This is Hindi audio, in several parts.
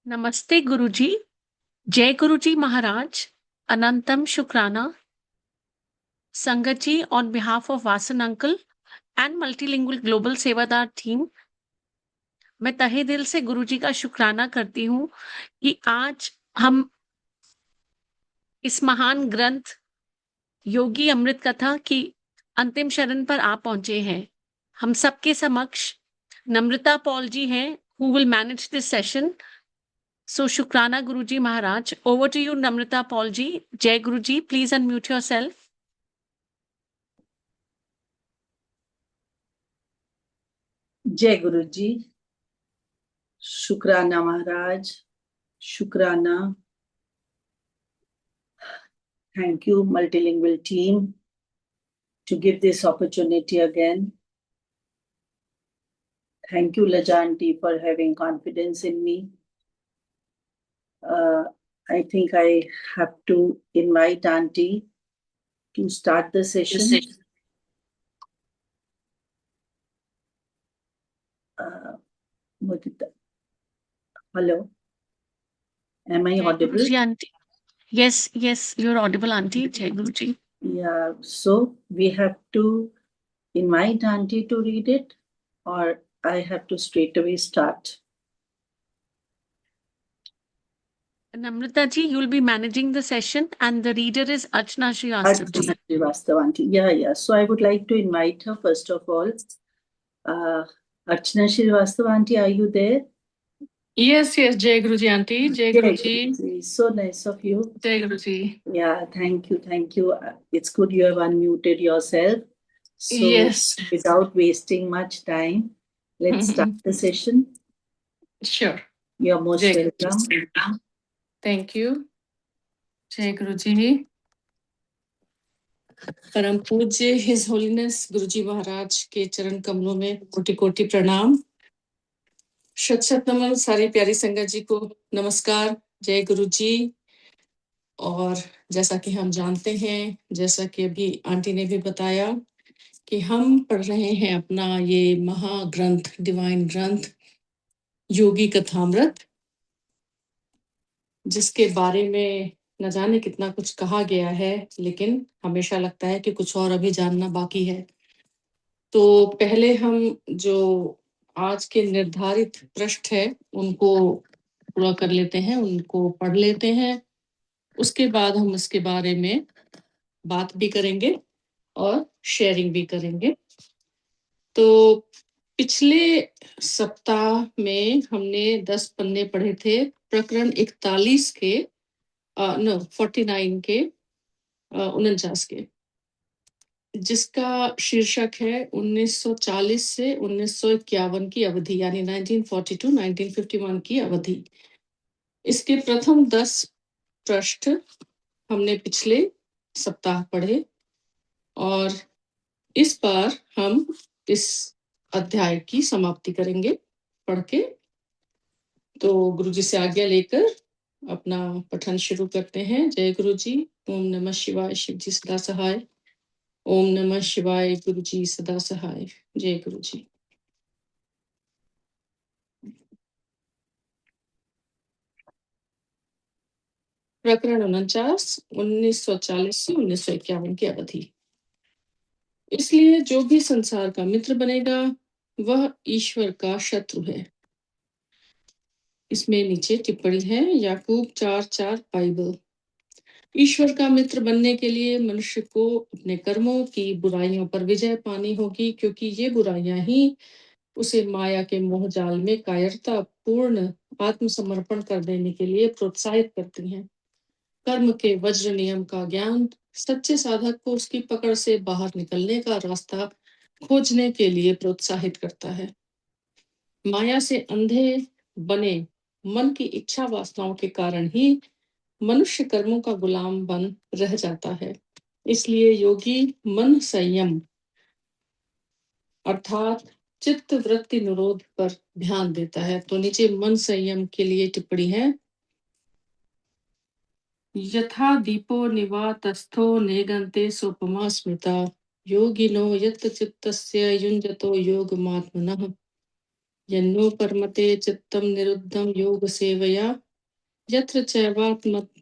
नमस्ते गुरुजी, जय गुरुजी महाराज, अनंतम शुक्राना. संगत जी, on behalf of Vasan uncle and multilingual global सेवादार टीम, मैं तहे दिल से गुरुजी का शुक्राना करती हूँ कि आज हम इस महान ग्रंथ योगी अमृत कथा की अंतिम शरण पर आ पहुंचे हैं. हम सबके समक्ष नम्रता पॉल जी हैं, who will manage this session. So शुक्राना गुरुजी महाराज. Over to you, Namrata Paul ji. Jai Guruji, please unmute yourself. जय गुरु जी. शुक्राना महाराज, शुक्राना. Thank you multilingual team to give this opportunity again. Thank you Laja aunty for having confidence in me. I think I have to invite aunty to start the session. Hello, am I audible? Guruji, aunty. Yes, you're audible, aunty. Jai Guruji. Yeah, so we have to invite aunty to read it, or I have to straight away start? Namrata ji, you'll be managing the session, and the reader is Archana Srivastava ji. Archana Srivastava aunty. Yeah. So I would like to invite her first of all. Archana Srivastava aunty, are you there? Yes, Jai Guruji aunty. Jai Guruji. So nice of you. Jai Guruji. Yeah, thank you. It's good you have unmuted yourself. So yes. Without wasting much time, let's start the session. Sure. You're most Jai welcome. Guruji. Thank you. Jai Guruji. परम पूज्य हिज होलीनेस गुरुजी महाराज के चरण कमलों में कोटि कोटि प्रणाम. शत नमन सारी प्यारी संगत जी को नमस्कार. जय गुरुजी. और जैसा कि हम जानते हैं, जैसा कि अभी आंटी ने भी बताया, कि हम पढ़ रहे हैं अपना ये महाग्रंथ, डिवाइन ग्रंथ योगी कथामृत, जिसके बारे में न जाने कितना कुछ कहा गया है, लेकिन हमेशा लगता है कि कुछ और अभी जानना बाकी है. तो पहले हम जो आज के निर्धारित पृष्ठ है उनको पूरा कर लेते हैं, उनको पढ़ लेते हैं. उसके बाद हम इसके बारे में बात भी करेंगे और शेयरिंग भी करेंगे. तो पिछले सप्ताह में हमने 10 पन्ने पढ़े थे, प्रकरण 41 के 49 के 49 के, जिसका शीर्षक है 1940 से 1951 की अवधि, यानी 1942-1951 की अवधि. इसके प्रथम 10 पृष्ठ हमने पिछले सप्ताह पढ़े और इस बार हम इस अध्याय की समाप्ति करेंगे पढ़ के. तो गुरुजी से आज्ञा लेकर अपना पठन शुरू करते हैं. जय गुरुजी. ओम नमः शिवाय. शिव जी सदा सहाय. ओम नमः शिवाय. गुरुजी सदा सहाय. जय गुरुजी. प्रकरण 49, 1940 से 1951 की अवधि. इसलिए जो भी संसार का मित्र बनेगा वह ईश्वर का शत्रु है. इसमें नीचे टिप्पणी है, याकूब 4:4 बाइबल. ईश्वर का मित्र बनने के लिए मनुष्य को अपने कर्मों की बुराइयों पर विजय पानी होगी, क्योंकि ये बुराइयां ही उसे माया के मोहजाल में कायरता पूर्ण आत्मसमर्पण कर देने के लिए प्रोत्साहित करती हैं. कर्म के वज्र नियम का ज्ञान सच्चे साधक को उसकी पकड़ से बाहर निकलने का रास्ता खोजने के लिए प्रोत्साहित करता है. माया से अंधे बने मन की इच्छा वासनाओं के कारण ही मनुष्य कर्मों का गुलाम बन रह जाता है. इसलिए योगी मन संयम अर्थात चित्त वृत्ति निरोध पर ध्यान देता है. तो नीचे मन संयम के लिए टिप्पणी है, यथा दीपो निवातस्थो नेगन्ते सोपमा स्मृता योगिनो यत् चित्तस्य युञ्जतो योगमात्मनः. यन्नो परमते चित्तं निरुद्धं योग सेवया यत्र चैवात्मात्मनं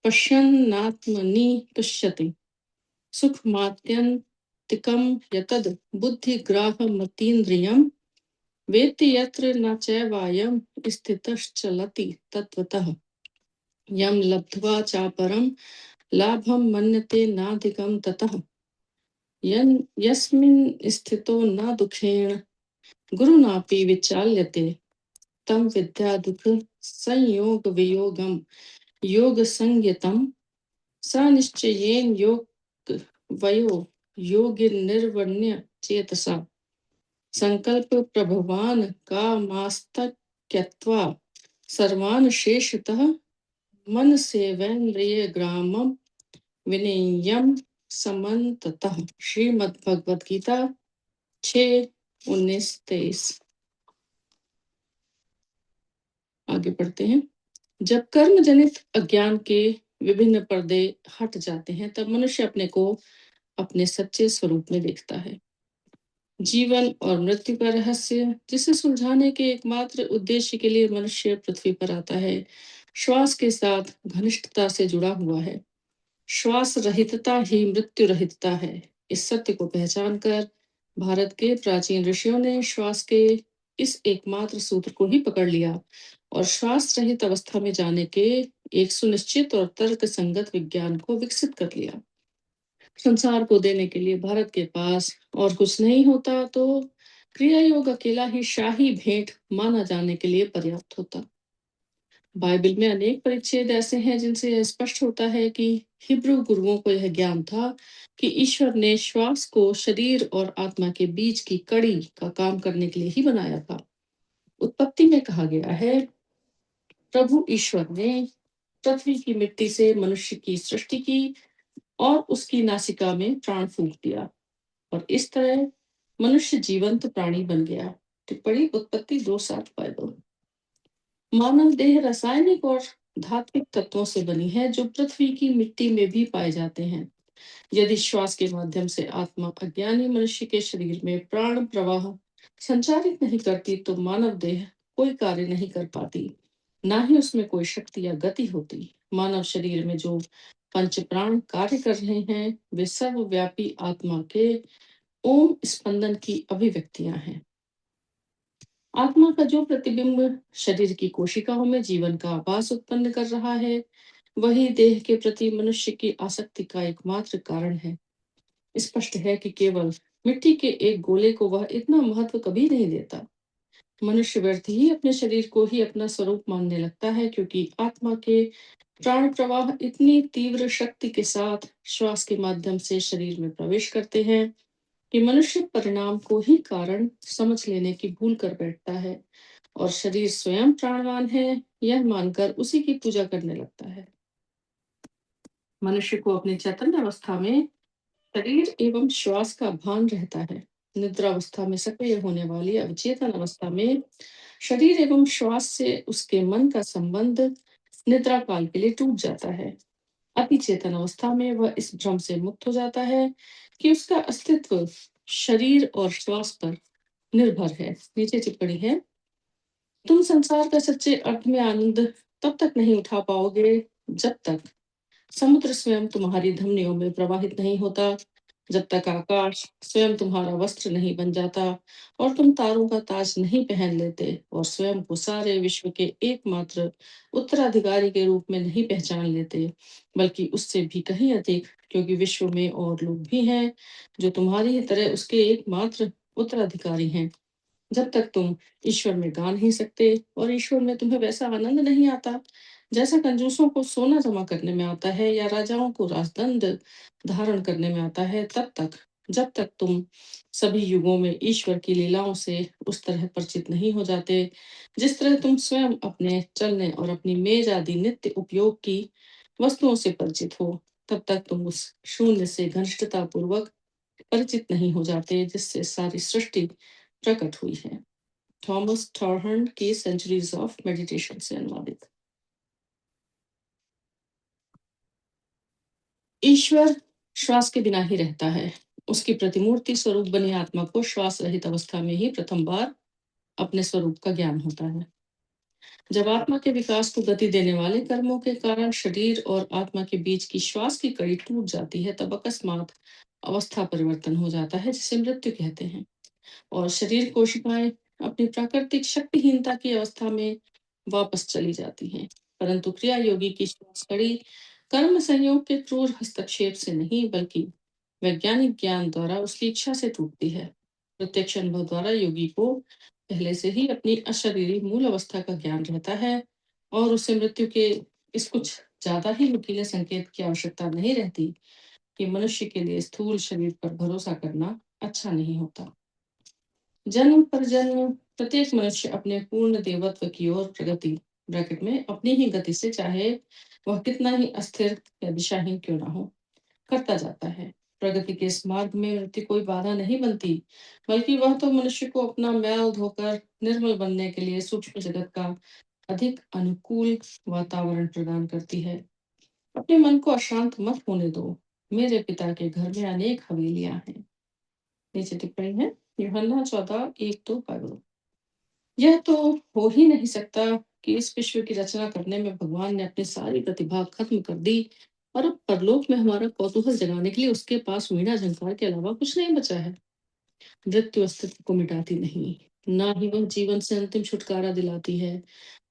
पश्यन्नात्मनि तुष्यति सुखमात्यन्तिकं यतद् बुद्धिग्राह्यमतीन्द्रियं वेत्ति यत्र न चैवायं स्थितश्चलति तत्त्वतः यं लब्ध्वा चापरं लाभं मन्यते नाधिकं ततः यस्मिन् स्थितो न दुःखेन गुरुनापि विचाल्यते तं विद्या दुःख संयोग वियोगम योग संयतम स निश्चयेन योग वयो योग निर्वण्य चेतसा संकल्प प्रभवान कामास्तक्यत्वा सर्वान् शेषतः मन सेवेन्द्रिय ग्रामम विनेयम समन्ततः। श्रीमद् भगवद गीता 6:19-23। आगे बढ़ते हैं। जब कर्म जनित अज्ञान के विभिन्न पर्दे हट जाते हैं तब मनुष्य अपने को अपने सच्चे स्वरूप में देखता है। जीवन और मृत्यु का रहस्य जिसे सुलझाने के एकमात्र उद्देश्य के लिए मनुष्य पृथ्वी पर आता है श्वास के साथ घनिष्ठता से जुड़ा हुआ है। श्वास रहितता ही मृत्यु रहितता है। इस सत्य को पहचान कर भारत के प्राचीन ऋषियों ने श्वास के इस एकमात्र सूत्र को ही पकड़ लिया और श्वास रहित अवस्था में जाने के एक सुनिश्चित और तर्क संगत विज्ञान को विकसित कर लिया। संसार को देने के लिए भारत के पास और कुछ नहीं होता तो क्रिया योग अकेला ही शाही भेंट माना जाने के लिए पर्याप्त होता। बाइबल में अनेक परिच्छेद ऐसे हैं जिनसे यह स्पष्ट होता है कि हिब्रू गुरुओं को यह ज्ञान था कि ईश्वर ने श्वास को शरीर और आत्मा के बीच की कड़ी का काम करने के लिए ही बनाया था। उत्पत्ति में कहा गया है, प्रभु ईश्वर ने पृथ्वी की मिट्टी से मनुष्य की सृष्टि की और उसकी नासिका में प्राण फूंक दिया और इस तरह मनुष्य जीवंत प्राणी बन गया। टिप्पणी उत्पत्ति 2:7 बाइबल। मानव देह रासायनिक और धात्विक तत्वों से बनी है जो पृथ्वी की मिट्टी में भी पाए जाते हैं। यदि श्वास के माध्यम से आत्मा अज्ञानी मनुष्य के शरीर में प्राण प्रवाह संचारित नहीं करती तो मानव देह कोई कार्य नहीं कर पाती, ना ही उसमें कोई शक्ति या गति होती। मानव शरीर में जो पंच प्राण कार्य कर रहे हैं वे सर्वव्यापी आत्मा के ओम स्पंदन की अभिव्यक्तियां हैं। आत्मा का जो प्रतिबिंब शरीर की कोशिकाओं में जीवन का आभास उत्पन्न कर रहा है वही देह के प्रति मनुष्य की आसक्ति का एकमात्र कारण है। स्पष्ट है कि केवल मिट्टी के एक गोले को वह इतना महत्व कभी नहीं देता। मनुष्य व्यर्थ ही अपने शरीर को ही अपना स्वरूप मानने लगता है क्योंकि आत्मा के प्राण प्रवाह इतनी तीव्र शक्ति के साथ श्वास के माध्यम से शरीर में प्रवेश करते हैं कि मनुष्य परिणाम को ही कारण समझ लेने की भूल कर बैठता है और शरीर स्वयं प्राणवान है यह मानकर उसी की पूजा करने लगता है। मनुष्य को अपनी चैतन्य अवस्था में शरीर एवं श्वास का भान रहता है। निद्रा अवस्था में सक्रिय होने वाली अवचेतन अवस्था में शरीर एवं श्वास से उसके मन का संबंध निद्रा काल के लिए टूट जाता है। अति चेतन अवस्था में वह इस भ्रम से मुक्त हो जाता है कि उसका अस्तित्व शरीर और श्वास पर निर्भर है। नीचे टिप्पणी है, तुम संसार का सच्चे अर्थ में आनंद तब तक नहीं उठा पाओगे जब तक समुद्र स्वयं तुम्हारी धमनियों में प्रवाहित नहीं होता, जब तक आकाश स्वयं तुम्हारा वस्त्र नहीं बन जाता और तुम तारों का ताज नहीं पहन लेते और स्वयं को सारे विश्व के एकमात्र उत्तराधिकारी के रूप में नहीं पहचान लेते, बल्कि उससे भी कहीं अधिक, क्योंकि विश्व में और लोग भी हैं जो तुम्हारी ही तरह उसके एकमात्र उत्तराधिकारी हैं। जब तक तुम ईश्वर में गा नहीं सकते और ईश्वर में तुम्हें वैसा आनंद नहीं आता जैसा कंजूसों को सोना जमा करने में आता है या राजाओं को राजदंड धारण करने में आता है, तब तक जब तक तुम सभी युगों में ईश्वर की लीलाओं से उस तरह परिचित नहीं हो जाते जिस तरह तुम स्वयं अपने चलने और अपनी मेज आदि नित्य उपयोग की वस्तुओं से परिचित हो, तब तक तुम उस शून्य से घनिष्ठता पूर्वक परिचित नहीं हो जाते जिससे सारी सृष्टि प्रकट हुई है। थॉमस टॉरहंड की सेंचुरीज ऑफ मेडिटेशन से अनुवादित। ईश्वर श्वास के बिना ही रहता है उसकी प्रतिमूर्ति स्वरूप बनी आत्मा को श्वास रहित अवस्था में ही प्रथम बार अपने स्वरूप का ज्ञान होता है। जब आत्मा के विकास को गति देने वाले कर्मों के कारण शरीर और आत्मा के बीच की श्वास की कड़ी टूट जाती है, तब अकस्मात अवस्था परिवर्तन हो जाता है, जिसे मृत्यु कहते हैं, और शरीर कोशिकाएं अपनी प्राकृतिक शक्तिहीनता की अवस्था में वापस चली जाती हैं। परंतु क्रिया योगी की श्वास कड़ी कर्म संयोग के क्रूर हस्तक्षेप से नहीं, बल्कि वैज्ञानिक ज्ञान द्वारा उसकी इच्छा से टूटती है। प्रत्यक्ष अनुभव द्वारा योगी को पहले से ही अपनी अशरीरी मूल अवस्था का ज्ञान रहता है और उसे मृत्यु के इस कुछ ज्यादा ही नुकीले संकेत की आवश्यकता नहीं रहती कि मनुष्य के लिए स्थूल शरीर पर भरोसा करना अच्छा नहीं होता। जन्म पर जन्म प्रत्येक मनुष्य अपने पूर्ण देवत्व की ओर प्रगति ब्रैकेट में अपनी ही गति से, चाहे वह कितना ही अस्थिर या दिशाहीन क्यों ना हो, करता जाता है। प्रगति के इस मार्ग में मृत्यु कोई बाधा नहीं बनती, बल्कि वह तो मनुष्य को अपना मैल धोकर निर्मल बनने के लिए सूक्ष्म जगत का अधिक अनुकूल वातावरण प्रदान करती है। अपने मन को अशांत मत होने दो, मेरे पिता के घर में अनेक हवेलियां हैं। नीचे टिप्पणी है, यूहन्ना 14:1-2 बाइबल। यह तो हो ही नहीं सकता कि इस विश्व की रचना करने में भगवान ने अपनी सारी प्रतिभा खत्म कर दी और अब परलोक में हमारा कौतूहल जगाने के लिए उसके पास वीणा झंकार के अलावा कुछ नहीं बचा है। मृत्यु अस्तित्व को मिटाती नहीं, ना ही वह जीवन से अंतिम छुटकारा दिलाती है,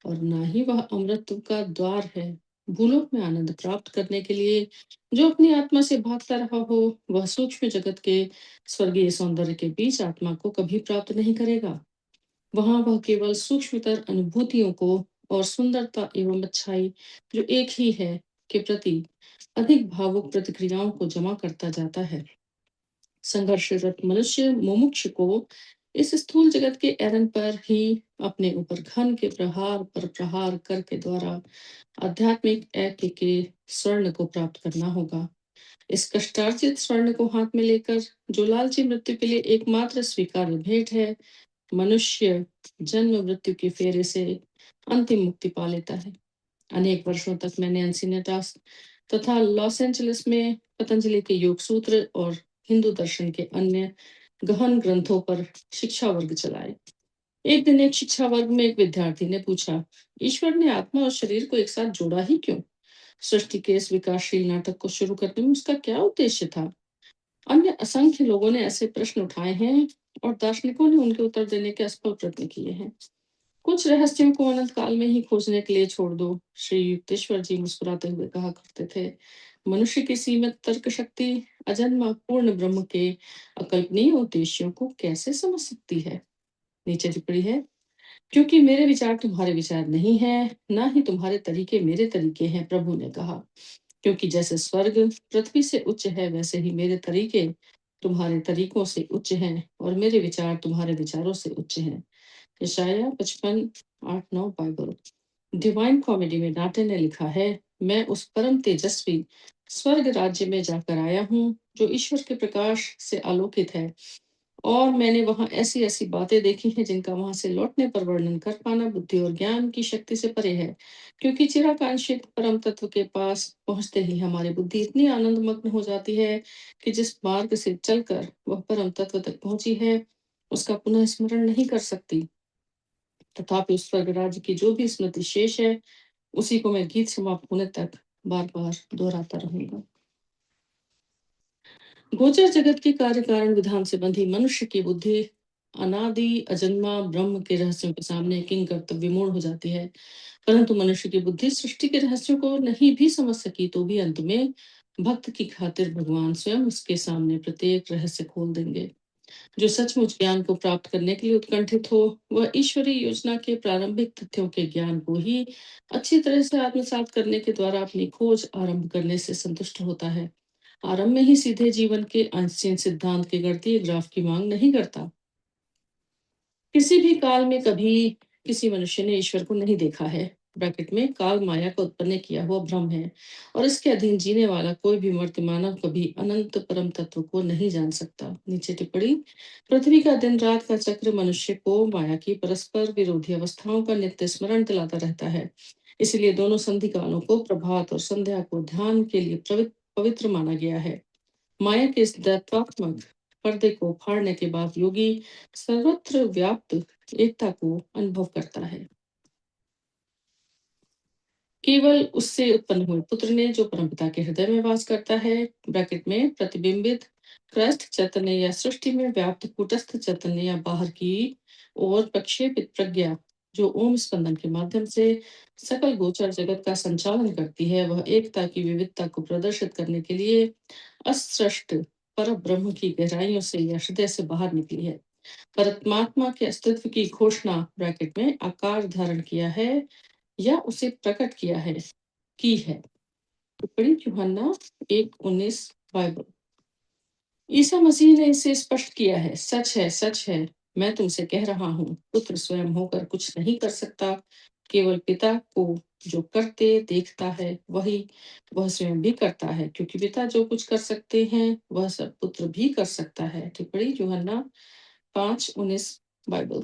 और ना ही वह अमृत का द्वार है। भूलोक में आनंद प्राप्त करने के लिए जो अपनी आत्मा से भागता रहा हो, वह सूक्ष्म जगत के स्वर्गीय सौंदर्य के बीच आत्मा को कभी प्राप्त नहीं करेगा। वहां वह केवल सूक्ष्मतर अनुभूतियों को और सुंदरता एवं अच्छाई जो एक ही है के प्रति अधिक भावुक प्रतिक्रियाओं को जमा करता जाता है। संघर्षरत मनुष्य मुमुक्ष को इस स्थूल जगत के एरन पर ही अपने ऊपर घन के प्रहार पर प्रहार करके द्वारा आध्यात्मिक ऐक्य के स्वर्ण को प्राप्त करना होगा। इस कष्टार्जित स्वर्ण को हाथ में लेकर जो लालची मृत्यु के लिए एकमात्र स्वीकार्य भेंट है, मनुष्य जन्म मृत्यु के फेरे से अंतिम मुक्ति पा लेता है। अनेक वर्षों तक मैंने एंसिनेटास तथा लॉस एंजलिस में पतंजलि के योग सूत्र और हिंदू दर्शन के अन्य गहन ग्रंथों पर शिक्षा वर्ग चलाए। एक दिन एक शिक्षा वर्ग में एक विद्यार्थी ने पूछा, ईश्वर ने आत्मा और शरीर को एक साथ जोड़ा ही क्यों? सृष्टि के इस विकासशील नाटक को शुरू करने में उसका क्या उद्देश्य था? अन्य असंख्य लोगों ने ऐसे प्रश्न उठाए हैं और दार्शनिकों ने उनके उत्तर देने के असफल प्रयत्न किए हैं। कुछ रहस्यों को अनंत काल में ही खोजने के लिए छोड़ दो, श्री युक्तेश्वर जी मुस्कुराते हुए कहा करते थे। मनुष्य की सीमित तर्क शक्ति अजन्मा पूर्ण ब्रह्म के अकल्पनीय उद्देश्यों को कैसे समझ सकती है? नीचे टिप्पणी है, क्योंकि मेरे विचार तुम्हारे विचार नहीं है, ना ही तुम्हारे तरीके मेरे तरीके हैं, प्रभु ने कहा। क्योंकि जैसे स्वर्ग पृथ्वी से उच्च है, वैसे ही मेरे तरीके तुम्हारे तरीकों से उच्च हैं और मेरे विचार तुम्हारे विचारों से उच्च हैं। यशाया 55:8-9 बाइबल। डिवाइन कॉमेडी में डांटे ने लिखा है, मैं उस परम तेजस्वी स्वर्ग राज्य में जाकर आया हूँ जो ईश्वर के प्रकाश से आलोकित है, और मैंने वहां ऐसी ऐसी बातें देखी हैं जिनका वहां से लौटने पर वर्णन कर पाना बुद्धि और ज्ञान की शक्ति से परे है। क्योंकि चिराकांक्षित परम तत्व के पास पहुंचते ही हमारी बुद्धि इतनी आनंदमग्न हो जाती है कि जिस मार्ग से चलकर वह परम तत्व तक पहुंची है, उसका पुनः स्मरण नहीं कर सकती। तथापि उस स्वर्ग राज्य की जो भी स्मृति शेष है, उसी को मैं गीत समाप्त होने तक बार बार दोहराता रहूंगा। गोचर जगत के कार्य कारण विधान से बंधी मनुष्य की बुद्धि अनादि अजन्मा ब्रह्म के रहस्यों के सामने किंग कर्तव्य विमूढ़ हो जाती है। परंतु मनुष्य की बुद्धि सृष्टि के रहस्यों को नहीं भी समझ सकी तो भी अंत में भक्त की खातिर भगवान स्वयं उसके सामने प्रत्येक रहस्य खोल देंगे। जो सचमुच ज्ञान को प्राप्त करने के लिए उत्कंठित हो, वह ईश्वरीय योजना के प्रारंभिक तथ्यों के ज्ञान को ही अच्छी तरह से आत्मसात करने के द्वारा अपनी खोज आरंभ करने से संतुष्ट होता है। आरंभ में ही सीधे जीवन के अनिश्चित सिद्धांत के गणितीय ग्राफ की मांग नहीं करता। किसी भी काल में कभी किसी मनुष्य ने ईश्वर को नहीं देखा है। ब्रैकेट में काल माया को उत्पन्न किया हुआ भ्रम है, और इसके अधीन जीने वाला कोई भी मर्त्य मानव कभी अनंत परम तत्व को नहीं जान सकता। नीचे टिप्पणी, पृथ्वी का दिन रात का चक्र मनुष्य को माया की परस्पर विरोधी अवस्थाओं का नित्य स्मरण दिलाता रहता है। इसलिए दोनों संधि कालों को प्रभात और संध्या को ध्यान के लिए पवित्र माना गया है। माया के इस दैत्यात्मक पर्दे को फाड़ने के बाद योगी सर्वत्र व्याप्त एकता को अनुभव करता है। केवल उससे उत्पन्न हुए पुत्र ने, जो परमपिता के हृदय में वास करता है, ब्रैकेट में प्रतिबिंबित क्रस्ट चैतन्य या सृष्टि में व्याप्त कूटस्थ चैतन्य या बाहर की ओर प्रक्षेपित प्रज्ञा, जो ओम स्पंदन के माध्यम से सकल गोचर जगत का संचालन करती है, वह एकता की विविधता को प्रदर्शित करने के लिए अस्पष्ट पर ब्रह्म की गहराइयों से या हृदय से बाहर निकली है। परमात्मा के अस्तित्व की घोषणा ब्रैकेट में आकार धारण किया है या उसे प्रकट किया है की है। टिप्पणी यूहन्ना 1:19 बाइबल। ईसा मसीह ने इसे स्पष्ट किया है, सच है, मैं तुमसे कह रहा हूँ, पुत्र स्वयं होकर कुछ नहीं कर सकता, केवल पिता को जो करते देखता है वही वह स्वयं भी करता है, क्योंकि पिता जो कुछ कर सकते हैं वह सब पुत्र भी कर सकता है। टिप्पणी यूहन्ना 5:19 बाइबल।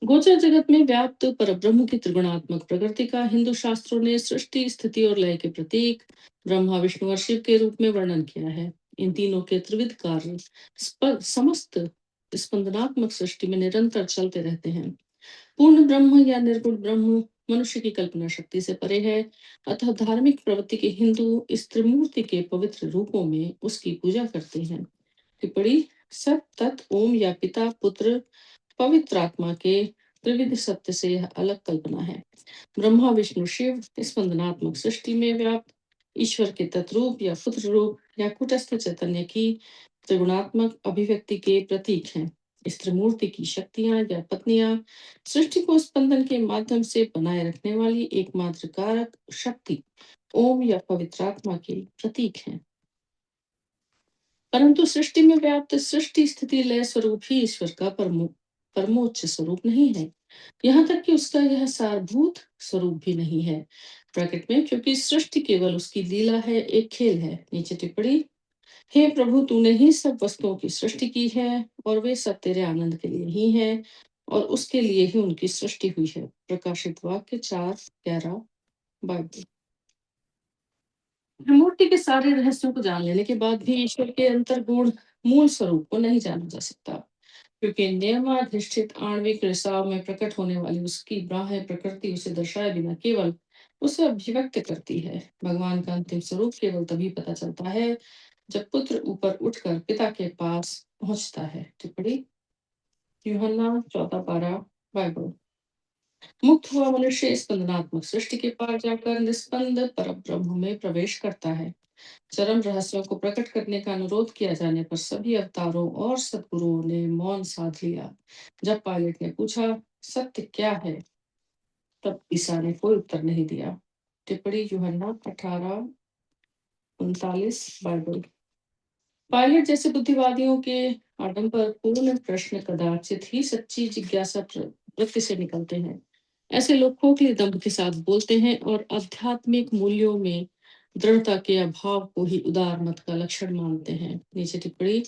गोचर जगत में व्याप्त परब्रह्म की त्रिगुणात्मक प्रकृति का हिंदू शास्त्रों ने सृष्टि, स्थिति और लय के प्रतीक ब्रह्मा, विष्णु और शिव के रूप में वर्णन किया है। इन तीनों के त्रिविध कार्य समस्त स्पंदनात्मक सृष्टि में निरंतर चलते रहते हैं। पूर्ण ब्रह्म या निर्गुण ब्रह्म मनुष्य की कल्पना शक्ति से परे है, अतः धार्मिक प्रवृत्ति के हिंदू इस त्रिमूर्ति के पवित्र रूपों में उसकी पूजा करते हैं। टिप्पणी सत तत् ओम या पिता पुत्र पवित्र आत्मा के त्रिविध सत्य से यह अलग कल्पना है। ब्रह्मा, विष्णु, शिव स्पंदनात्मक सृष्टि में व्याप्त ईश्वर के तत्रूप या पुत्र रूप या कुटस्थ चैतन्य की त्रिगुणात्मक अभिव्यक्ति के प्रतीक हैं। इस त्रिमूर्ति की शक्तियां या पत्नियां सृष्टि को स्पंदन के माध्यम से बनाए रखने वाली एकमात्र कारक शक्ति ओम या पवित्र आत्मा के प्रतीक हैं। परंतु सृष्टि में व्याप्त सृष्टि, स्थिति, लय स्वरूप ही ईश्वर का परमोच्च स्वरूप नहीं है, यहाँ तक कि उसका यह सारभूत स्वरूप भी नहीं है। ब्रैकेट में, क्योंकि सृष्टि केवल उसकी लीला है, एक खेल है। नीचे टिप्पणी, हे प्रभु, तूने ही सब वस्तुओं की सृष्टि की है और वे सब तेरे आनंद के लिए ही हैं और उसके लिए ही उनकी सृष्टि हुई है। प्रकाशित वाक्य 4:11 बाइबल। त्रिमूर्ति के सारे रहस्यों को जान लेने के बाद भी ईश्वर के अंतर्गुण मूल स्वरूप को नहीं जाना जा सकता, क्योंकि नियमाधिष्ठित आणविक रिसाव में प्रकट होने वाली उसकी बाह्य प्रकृति उसे दर्शाए बिना केवल उसे अभिव्यक्त करती है। भगवान का अंतिम स्वरूप केवल तभी पता चलता है जब पुत्र ऊपर उठकर पिता के पास पहुंचता है। टिप्पणी यूहन्ना 14:12 बाइबल। मुक्त हुआ मनुष्य स्पंदनात्मक सृष्टि के पार जाकर निस्पंद परब्रह्म में प्रवेश करता है। चरम रहस्यों को प्रकट करने का अनुरोध किया जाने पर सभी अवतारों और सद्गुरुओं ने मौन साध लिया। जब पायलट ने पूछा, सत्य क्या है, तब ईसा ने कोई उत्तर नहीं दिया। टिप्पणी यूहन्ना 18:39 बाइबल। पायलट जैसे बुद्धिवादियों के आडंबर पूर्ण प्रश्न कदाचित ही सच्ची जिज्ञासा वृत्ति से निकलते हैं। ऐसे लोग खोखले दम्भ के साथ बोलते हैं और आध्यात्मिक मूल्यों में दृढ़ता के अभाव को ही उदार मत का लक्षण मानते हैं। नीचे टिप्पणी,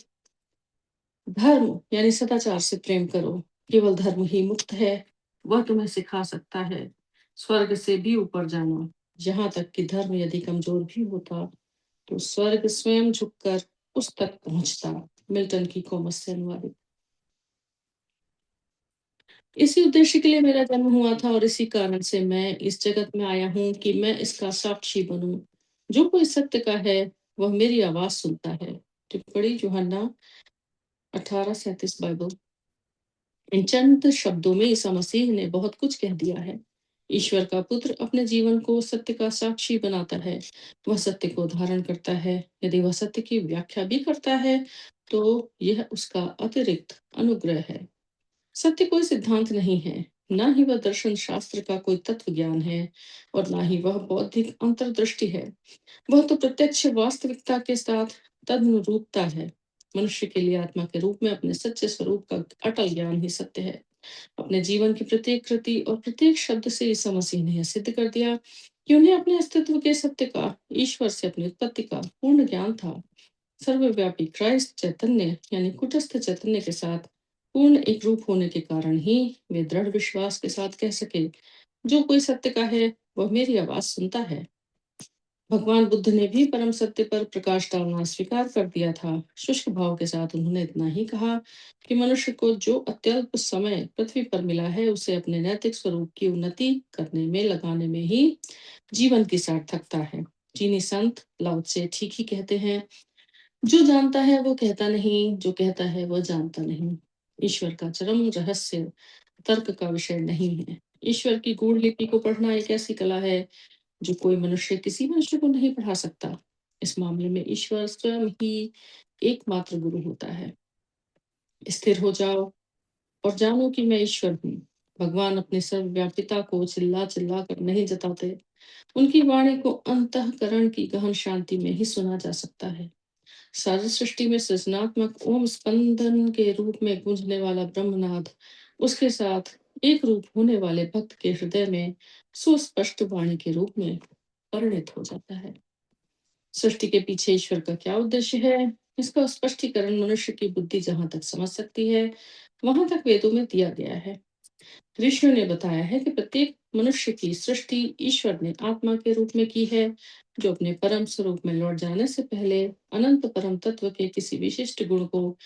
धर्म यानी सदाचार से प्रेम करो, केवल धर्म ही मुक्त है, वह तुम्हें सिखा सकता है स्वर्ग से भी ऊपर जाना। यहाँ तक कि धर्म यदि कमजोर भी होता तो स्वर्ग स्वयं झुककर उस तक पहुंचता। मिल्टन की कॉमर्स से अनुवादित। इसी उद्देश्य के लिए मेरा जन्म हुआ था और इसी कारण से मैं इस जगत में आया हूँ कि मैं इसका साक्षी बनूं। जो कोई सत्य का है वह मेरी आवाज सुनता है। टिप्पणी यूहन्ना 18:37 बाइबल। इन चंद शब्दों में ईसा मसीह ने बहुत कुछ कह दिया है। ईश्वर का पुत्र अपने जीवन को सत्य का साक्षी बनाता है, वह सत्य को धारण करता है। यदि वह सत्य की व्याख्या भी करता है तो यह उसका अतिरिक्त अनुग्रह है। सत्य कोई सिद्धांत नहीं है, ना ही वह दर्शन शास्त्र का कोई तत्व ज्ञान है और ना ही वह बौद्धिक अंतर्दृष्टि है। वह तो प्रत्यक्ष वास्तविकता के साथ तदनुरूपता है। मनुष्य के लिए आत्मा के रूप में अपने सच्चे स्वरूप का अटल ज्ञान ही सत्य है। अपने जीवन की प्रत्येक कृति और प्रत्येक शब्द से ईसा मसीह ने यह सिद्ध कर दिया कि उन्हें अपने अस्तित्व के सत्य का, ईश्वर से अपनी उत्पत्ति का पूर्ण ज्ञान था। सर्वव्यापी क्राइस्ट चैतन्य यानी कुटस्थ चैतन्य के साथ पूर्ण एक रूप होने के कारण ही वे दृढ़ विश्वास के साथ कह सके, जो कोई सत्य का है वह मेरी आवाज सुनता है। भगवान बुद्ध ने भी परम सत्य पर प्रकाश डालना स्वीकार कर दिया था। शुष्क भाव के साथ उन्होंने इतना ही कहा कि मनुष्य को जो अत्यल्प समय पृथ्वी पर मिला है उसे अपने नैतिक स्वरूप की उन्नति करने में लगाने में ही जीवन की सार्थकता है। चीनी संत लाओ त्से ठीक ही कहते हैं, जो जानता है वो कहता नहीं, जो कहता है वो जानता नहीं। ईश्वर का चरम रहस्य तर्क का विषय नहीं है। ईश्वर की गूढ़ लिपि को पढ़ना एक ऐसी कला है जो कोई मनुष्य किसी मनुष्य को नहीं पढ़ा सकता। इस मामले में ईश्वर स्वयं ही एकमात्र गुरु होता है। स्थिर हो जाओ और जानो कि मैं ईश्वर हूँ। भगवान अपने सर्वव्यापिता को चिल्ला चिल्ला कर नहीं जताते। उनकी वाणी को अंतःकरण की गहन शांति में ही सुना जा सकता है। सारी सृष्टि में सृजनात्मक ओम स्पंदन के रूप में गूंजने वाला ब्रह्मनाद उसके साथ एक रूप होने वाले भक्त के हृदय में सुस्पष्ट वाणी के रूप में परिणित हो जाता है। सृष्टि के पीछे ईश्वर का क्या उद्देश्य है, इसका स्पष्टीकरण मनुष्य की बुद्धि जहां तक समझ सकती है वहां तक वेदों में दिया गया है। ऋषियों ने बताया है कि प्रत्येक मनुष्य की सृष्टि ईश्वर ने आत्मा के रूप में की है, जो अपने परम स्वरूप में लौट जाने से पहले अनंत परम तत्व के किसी विशिष्ट गुण को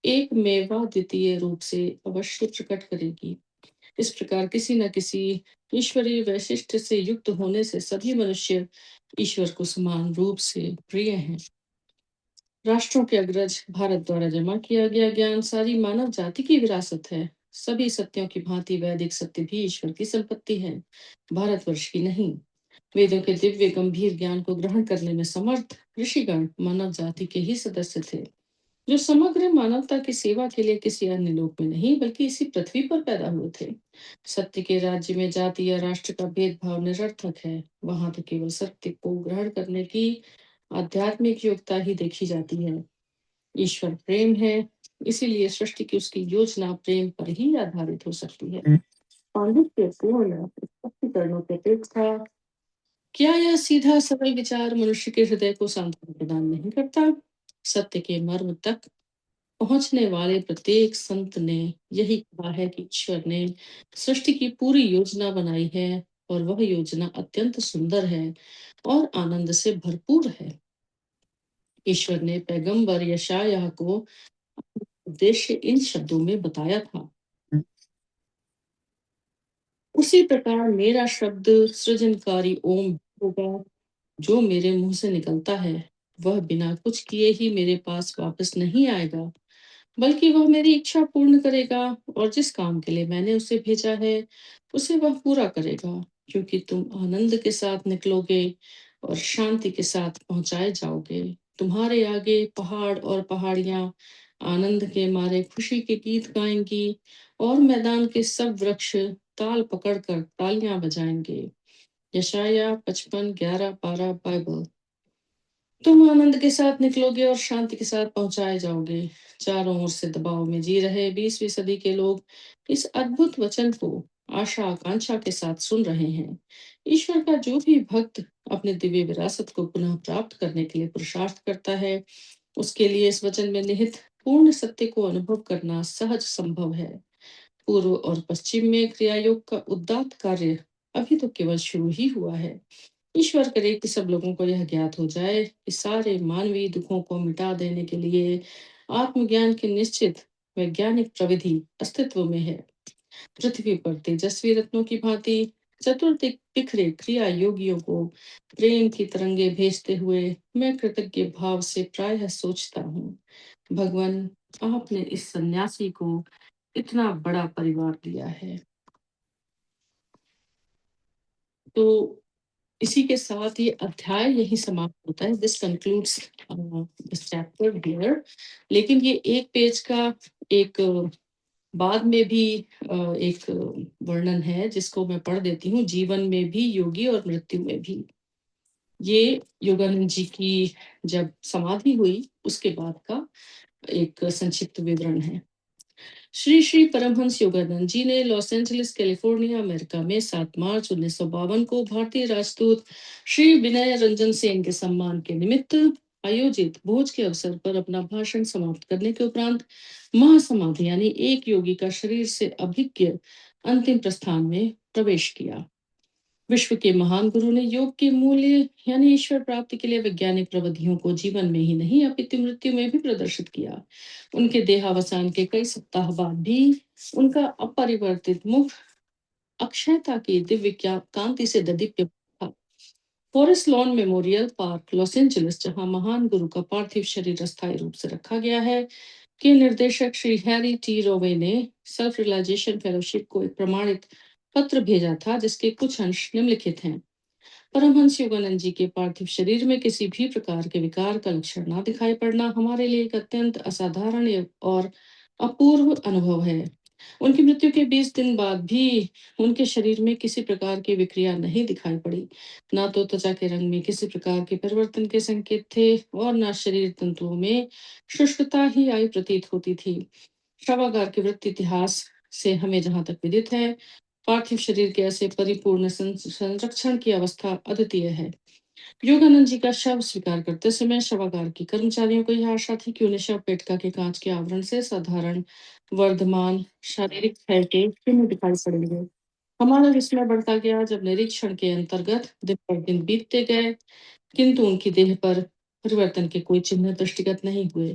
एक मेवाद्वितीय रूप से अवश्य प्रकट करेगी। इस प्रकार किसी न किसी ईश्वरीय वैशिष्ट्य से युक्त होने से सभी मनुष्य ईश्वर को समान रूप से प्रिय हैं। राष्ट्रों के अग्रज भारत द्वारा जमा किया गया ज्ञान सारी मानव जाति की विरासत है। सभी सत्यों की भांति वैदिक सत्य भी ईश्वर की संपत्ति है, भारतवर्ष की नहीं। वेदों के दिव्य गंभीर ज्ञान को ग्रहण करने में समर्थ ऋषिगण मानव जाति के ही सदस्य थे, जो समग्र मानवता की सेवा के लिए किसी अन्य लोक में नहीं बल्कि इसी पृथ्वी पर पैदा हुए थे। सत्य के राज्य में जाति या राष्ट्र का भेदभाव निरर्थक है। वहां तो केवल सत्य को ग्रहण करने की आध्यात्मिक योग्यता ही देखी जाती है। ईश्वर प्रेम है, इसीलिए सृष्टि की उसकी योजना प्रेम पर ही आधारित हो सकती है। पांडित्य पूर्ण स्पष्टीकरणों की अपेक्षा क्या यह सीधा सरल विचार मनुष्य के हृदय को सांत्वना प्रदान नहीं करता? सत्य के मर्म तक पहुंचने वाले प्रत्येक संत ने यही कहा है कि ईश्वर ने सृष्टि की पूरी योजना बनाई है और वह योजना अत्यंत सुंदर है और आनंद से भरपूर है। ईश्वर ने पैगंबर यशायाह को उद्देश्य इन शब्दों में बताया था। उसी प्रकार मेरा शब्द सृजनकारी ओम होगा, जो मेरे मुंह से निकलता है वह बिना कुछ किए ही मेरे पास वापस नहीं आएगा, बल्कि वह मेरी इच्छा पूर्ण करेगा और जिस काम के लिए मैंने उसे भेजा है उसे वह पूरा करेगा, क्योंकि तुम आनंद के साथ निकलोगे और शांति के साथ पहुंचाए जाओगे। तुम्हारे आगे पहाड़ और पहाड़ियां आनंद के मारे खुशी के गीत गाएंगी और मैदान के सब वृक्ष ताल पकड़कर तालियां बजाएंगे। यशाया 55:11-12 बाइबल। तुम आनंद के साथ निकलोगे और शांति के साथ पहुंचाए जाओगे। चारों ओर से दबाव में जी रहे 20वीं सदी के लोग इस अद्भुत वचन को आशा आकांक्षा के साथ सुन रहे हैं। ईश्वर का जो भी भक्त अपने दिव्य विरासत को पुनः प्राप्त करने के लिए पुरुषार्थ करता है, उसके लिए इस वचन में निहित पूर्ण सत्य को अनुभव करना सहज संभव है। पूर्व और पश्चिम में क्रियायोग का उदात्त कार्य अभी तो केवल शुरू ही हुआ है। ईश्वर करे कि सब लोगों को यह ज्ञात हो जाए कि सारे मानवीय दुखों को मिटा देने के लिए आत्मज्ञान की निश्चित वैज्ञानिक प्रविधि अस्तित्व में है। पृथ्वी पर तेजस्वी रत्नों की भांति चतुर्दिक बिखरे क्रिया योगियों को प्रेम की तरंगे भेजते हुए मैं कृतज्ञ भाव से प्रायः सोचता हूँ, भगवान आपने इस सन्यासी को इतना बड़ा परिवार दिया है। तो इसी के साथ ये अध्याय यही समाप्त होता है। This concludes this chapter here. लेकिन ये एक पेज का एक बाद में भी एक वर्णन है जिसको मैं पढ़ देती हूँ। जीवन में भी योगी और मृत्यु में भी। ये योगानंद जी की जब समाधि हुई उसके बाद का एक संक्षिप्त विवरण है। श्री श्री परमहंस योगानंद जी ने लॉस एंजलिस कैलिफोर्निया अमेरिका में 7 मार्च 1952 को भारतीय राजदूत श्री विनय रंजन सेन के सम्मान के निमित्त आयोजित भोज के अवसर पर अपना भाषण समाप्त करने के उपरांत महासमाधि यानी एक योगी का शरीर से अभिज्ञ अंतिम प्रस्थान में प्रवेश किया। विश्व के महान गुरु ने योग के मूल्य यानी ईश्वर प्राप्ति के लिए वैज्ञानिक प्रविधियों को जीवन में ही नहीं अपितु मृत्यु में भी प्रदर्शित किया। उनके देहावसान के कई सप्ताह बाद भी उनका अपरिवर्तित मुख अक्षयता की दिव्य कांति से ददीप्य था। Forest lawn memorial park, Los Angeles, जहां महान गुरु का पार्थिव शरीर अस्थायी रूप से रखा गया है, के निर्देशक श्री हैरी टी रोवे ने सेल्फ रियलाइजेशन फेलोशिप को एक प्रमाणित पत्र भेजा था, जिसके कुछ अंश निम्नलिखित हैं। परमहंस योगानंद जी के पार्थिव शरीर में किसी भी प्रकार के विकार का लक्षण ना दिखाई पड़ना हमारे लिए एक अत्यंत असाधारण और अपूर्व अनुभव है। उनकी मृत्यु के 20 दिन बाद भी उनके शरीर में किसी प्रकार की विक्रिया नहीं दिखाई पड़ी। ना तो त्वचा के रंग में किसी प्रकार के परिवर्तन के संकेत थे और ना शरीर तंतुओं में शुष्कता ही आई प्रतीत होती थी। शवागार के वृत्ति इतिहास से हमें जहां तक विदित है, पार्थिव शरीर के ऐसे परिपूर्ण संरक्षण की अवस्था अद्वितीय है। योगानंद जी का शव स्वीकार करते समय शवागार के कर्मचारियों को यह आशा थी कि उन्हें शव पेटिका के कांच के आवरण से साधारण वर्धमान शारीरिक क्षय के चिन्ह दिखाई पड़ेंगे। हमारा विस्मय बढ़ता गया जब निरीक्षण के अंतर्गत दिन पर दिन बीतते गए, किंतु उनकी देह पर परिवर्तन के कोई चिन्ह दृष्टिगत नहीं हुए।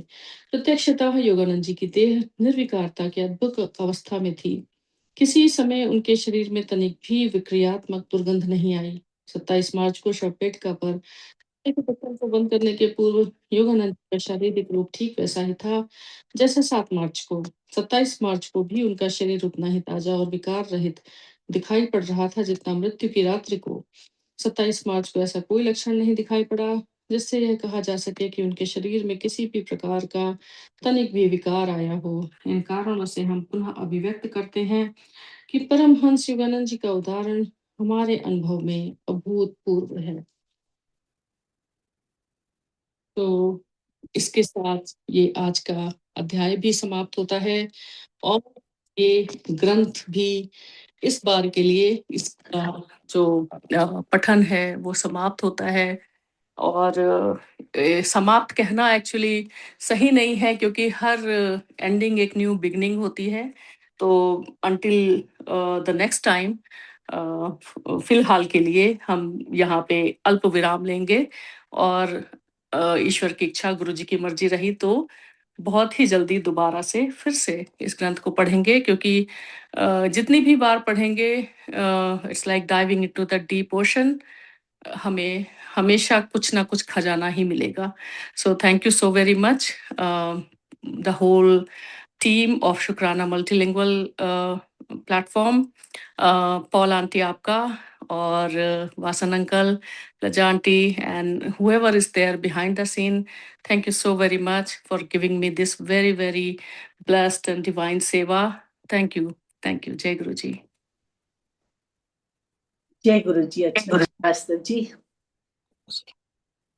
प्रत्यक्षतः योगानंद जी की देह निर्विकारता की अद्भुत अवस्था में थी। किसी समय उनके शरीर में तनिक भी विक्रियात्मक दुर्गंध नहीं आई। 27 मार्च को शव पेटिका पर एक बर्तन को बंद करने के पूर्व योगानंद का शारीरिक रूप ठीक वैसा ही था जैसा 7 मार्च को। 27 मार्च को भी उनका शरीर उतना ही ताजा और विकार रहित दिखाई पड़ रहा था जितना मृत्यु की रात्रि को। 27 मार्च को ऐसा कोई लक्षण नहीं दिखाई पड़ा जिससे यह कहा जा सके कि उनके शरीर में किसी भी प्रकार का तनिक भी विकार आया हो। इन कारणों से हम पुनः अभिव्यक्त करते हैं कि परमहंस योगानंद जी का उदाहरण हमारे अनुभव में अभूतपूर्व है। तो इसके साथ ये आज का अध्याय भी समाप्त होता है और ये ग्रंथ भी इस बार के लिए इसका जो पठन है वो समाप्त होता है। और समाप्त कहना एक्चुअली सही नहीं है क्योंकि हर एंडिंग एक न्यू बिगनिंग होती है। तो अंटिल द नेक्स्ट टाइम फिलहाल के लिए हम यहाँ पे अल्प विराम लेंगे और ईश्वर की इच्छा, गुरु जी की मर्जी रही तो बहुत ही जल्दी दोबारा से फिर से इस ग्रंथ को पढ़ेंगे क्योंकि जितनी भी बार पढ़ेंगे it's like diving into the deep ocean, हमें हमेशा कुछ ना कुछ खजाना ही मिलेगा। So thank you so very much the whole team of Shukrana Multilingual platform, Paul aunty आपका और Vasan uncle, Laja aunty and whoever is there behind the scene, thank you so very much for giving me this very very blessed and divine seva. Thank you. Jai Guru ji. जय गुरु जी। अर्चना श्रीवास्तव जी,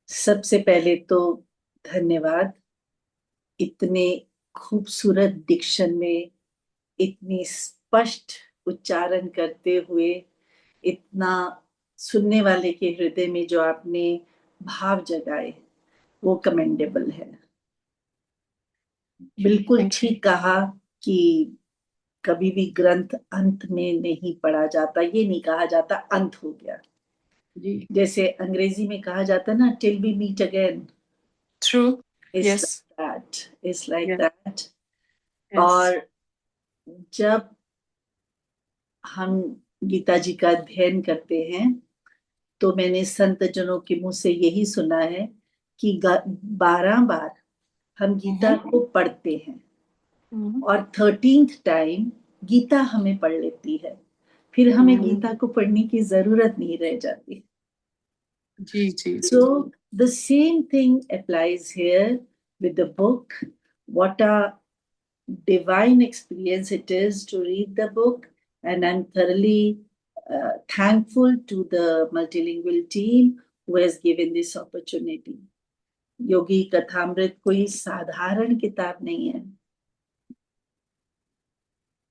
सबसे पहले तो धन्यवाद। इतने खूबसूरत डिक्शन में इतनी स्पष्ट उच्चारण करते हुए इतना सुनने वाले के हृदय में जो आपने भाव जगाए वो कमेंडेबल है। बिल्कुल ठीक कहा कि कभी भी ग्रंथ अंत में नहीं पढ़ा जाता, ये नहीं कहा जाता अंत हो गया। जैसे अंग्रेजी में कहा जाता ना, till we meet again. True. It's Yes. like that. It's like Yeah. that. Yes. और जब हम गीता जी का अध्ययन करते हैं तो मैंने संत जनों के मुंह से यही सुना है कि 12 बार हम गीता को पढ़ते हैं और 13th टाइम गीता हमें पढ़ लेती है, फिर हमें गीता को पढ़ने की जरूरत नहीं रह जाती। जी जी। So the same thing applies here with the book. What a divine experience it is to read the book, and I'm thoroughly thankful to the multilingual team who has given this opportunity. योगी कथामृत कोई साधारण किताब नहीं है,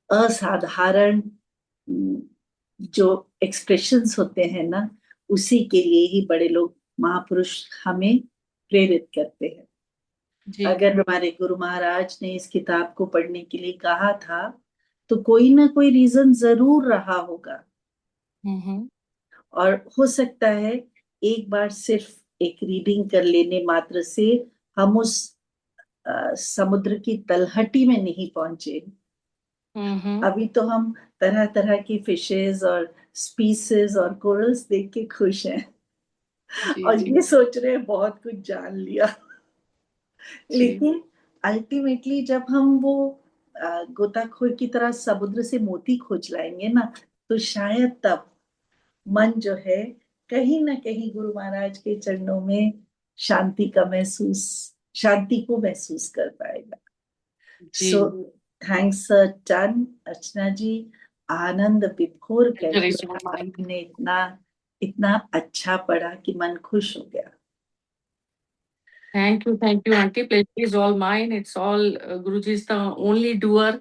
असाधारण जो एक्सप्रेशंस होते हैं ना, उसी के लिए ही बड़े लोग महापुरुष हमें प्रेरित करते हैं। अगर हमारे गुरु महाराज ने इस किताब को पढ़ने के लिए कहा था तो कोई ना कोई रीजन जरूर रहा होगा। और हो सकता है एक बार सिर्फ एक रीडिंग कर लेने मात्र से हम उस समुद्र की तलहटी में नहीं पहुंचे। अभी तो हम तरह तरह की फिशेस और स्पीसीज और कोरल्स देख के खुश हैं जी और जी ये सोच रहे हैं बहुत कुछ जान लिया। जी लेकिन अल्टीमेटली जब हम वो गोताखोर की तरह समुद्र से मोती खोज लाएंगे ना, तो शायद तब मन जो है कहीं ना कहीं गुरु महाराज के चरणों में शांति को महसूस कर पाएगा। जी। सो थैंक्स टन अर्चना जी, आनंद विभोर कर Pleasure is दिया all mine. आपने, इतना इतना अच्छा पढ़ा कि मन खुश हो गया। Thank you, Auntie. Pleasure is all mine. It's all Guruji is the only doer.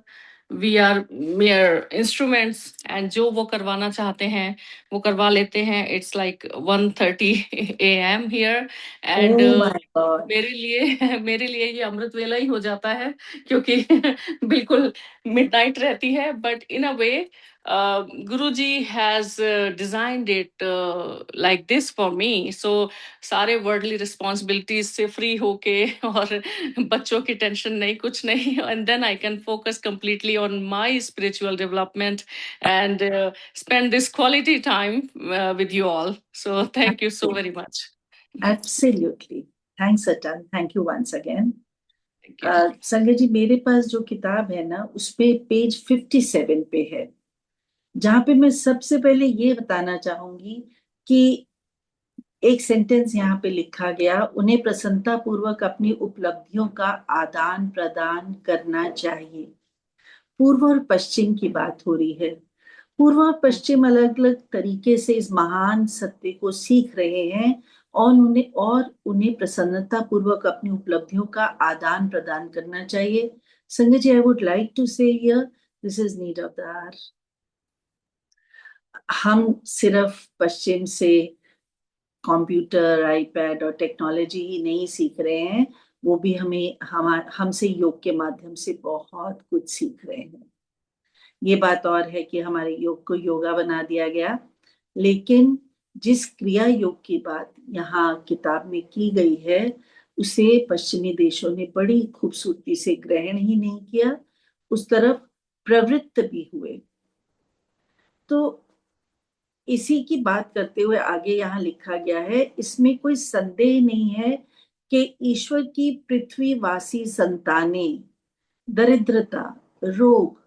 We are mere instruments, and जो वो करवाना चाहते हैं वो करवा लेते हैं. It's like 1:30 a.m. here, and oh my God. मेरे लिए ये अमृत वेला ही हो जाता है क्योंकि बिल्कुल मिडनाइट रहती है. But in a way, Guruji has designed it like this for me. So सारे वर्ल्डली रिस्पॉन्सिबिलिटीज से फ्री होके और बच्चों की टेंशन नहीं, कुछ नहीं, and then I can focus completely on my spiritual development and spend this quality time with you all. So thank you so very much. Absolutely, thanks अटन, thank you once again. Thank you. Sanjay ji, मेरे पास जो किताब है ना उस पे पेज 57 पे है, जहां पे मैं सबसे पहले ये बताना चाहूंगी कि एक सेंटेंस यहाँ पे लिखा गया, उन्हें प्रसन्नता पूर्वक अपनी उपलब्धियों का आदान प्रदान करना चाहिए। पूर्व और पश्चिम की बात हो रही है। पूर्व और पश्चिम अलग अलग तरीके से इस महान सत्य को सीख रहे हैं और उन्हें प्रसन्नता पूर्वक अपनी उपलब्धियों का आदान प्रदान करना चाहिए। Sanjay ji, I would like to say here, this is need of the hour. हम सिर्फ पश्चिम से कंप्यूटर, आईपैड और टेक्नोलॉजी ही नहीं सीख रहे हैं, वो भी हमसे योग के माध्यम से बहुत कुछ सीख रहे हैं। ये बात और है कि हमारे योग को योगा बना दिया गया, लेकिन जिस क्रिया योग की बात यहाँ किताब में की गई है उसे पश्चिमी देशों ने बड़ी खूबसूरती से ग्रहण ही नहीं किया, उस तरफ प्रवृत्त भी हुए। तो इसी की बात करते हुए आगे यहाँ लिखा गया है, इसमें कोई संदेह नहीं है कि ईश्वर की पृथ्वीवासी संतानें दरिद्रता, रोग,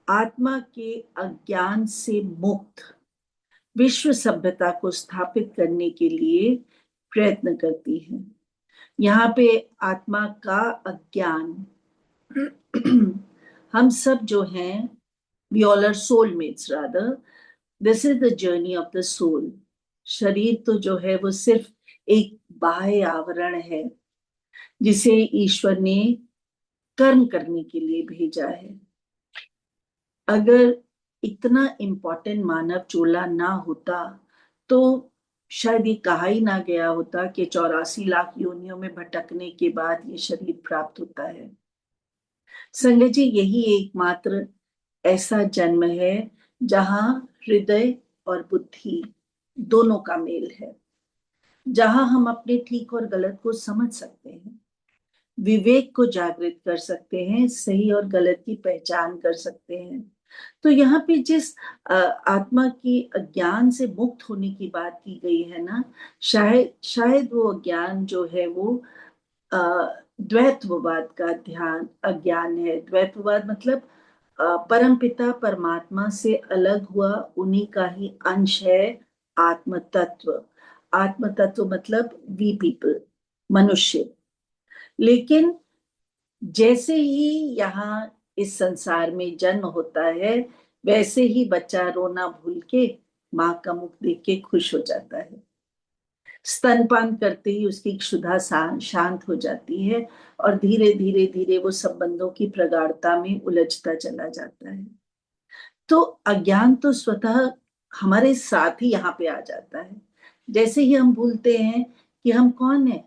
आत्मा के अज्ञान से मुक्त विश्व सभ्यता को स्थापित करने के लिए प्रयत्न करती हैं। यहाँ पे आत्मा का अज्ञान, हम सब जो हैं, we all are soulmates rather, this is the journey of the soul. शरीर तो जो है वो सिर्फ एक बाह्य आवरण है जिसे ईश्वर ने कर्म करने के लिए भेजा है। अगर इतना इम्पोर्टेंट मानव चोला ना होता तो शायद ये कहा ही ना गया होता कि 84 लाख योनियों में भटकने के बाद ये शरीर प्राप्त होता है। संजय जी, यही एकमात्र ऐसा जन्म है जहां हृदय और बुद्धि दोनों का मेल है, जहां हम अपने ठीक और गलत को समझ सकते हैं, विवेक को जागृत कर सकते हैं, सही और गलत की पहचान कर सकते हैं। तो यहाँ पे जिस आत्मा की अज्ञान से मुक्त होने की बात की गई है ना, शायद वो अज्ञान जो है वो द्वैतवाद का अज्ञान है। द्वैतवाद मतलब परम पिता परमात्मा से अलग हुआ उन्हीं का ही अंश है आत्म तत्व। आत्म तत्व मतलब वी पीपल, मनुष्य। लेकिन जैसे ही यहाँ इस संसार में जन्म होता है, वैसे ही बच्चा रोना भूल के माँ का मुख देख के खुश हो जाता है। स्तनपान करते ही उसकी क्षुधा शांत हो जाती है और धीरे धीरे धीरे वो संबंधों की प्रगाढ़ता में उलझता चला जाता है। तो अज्ञान तो स्वतः हमारे साथ ही यहाँ पे आ जाता है। जैसे ही हम भूलते हैं कि हम कौन है,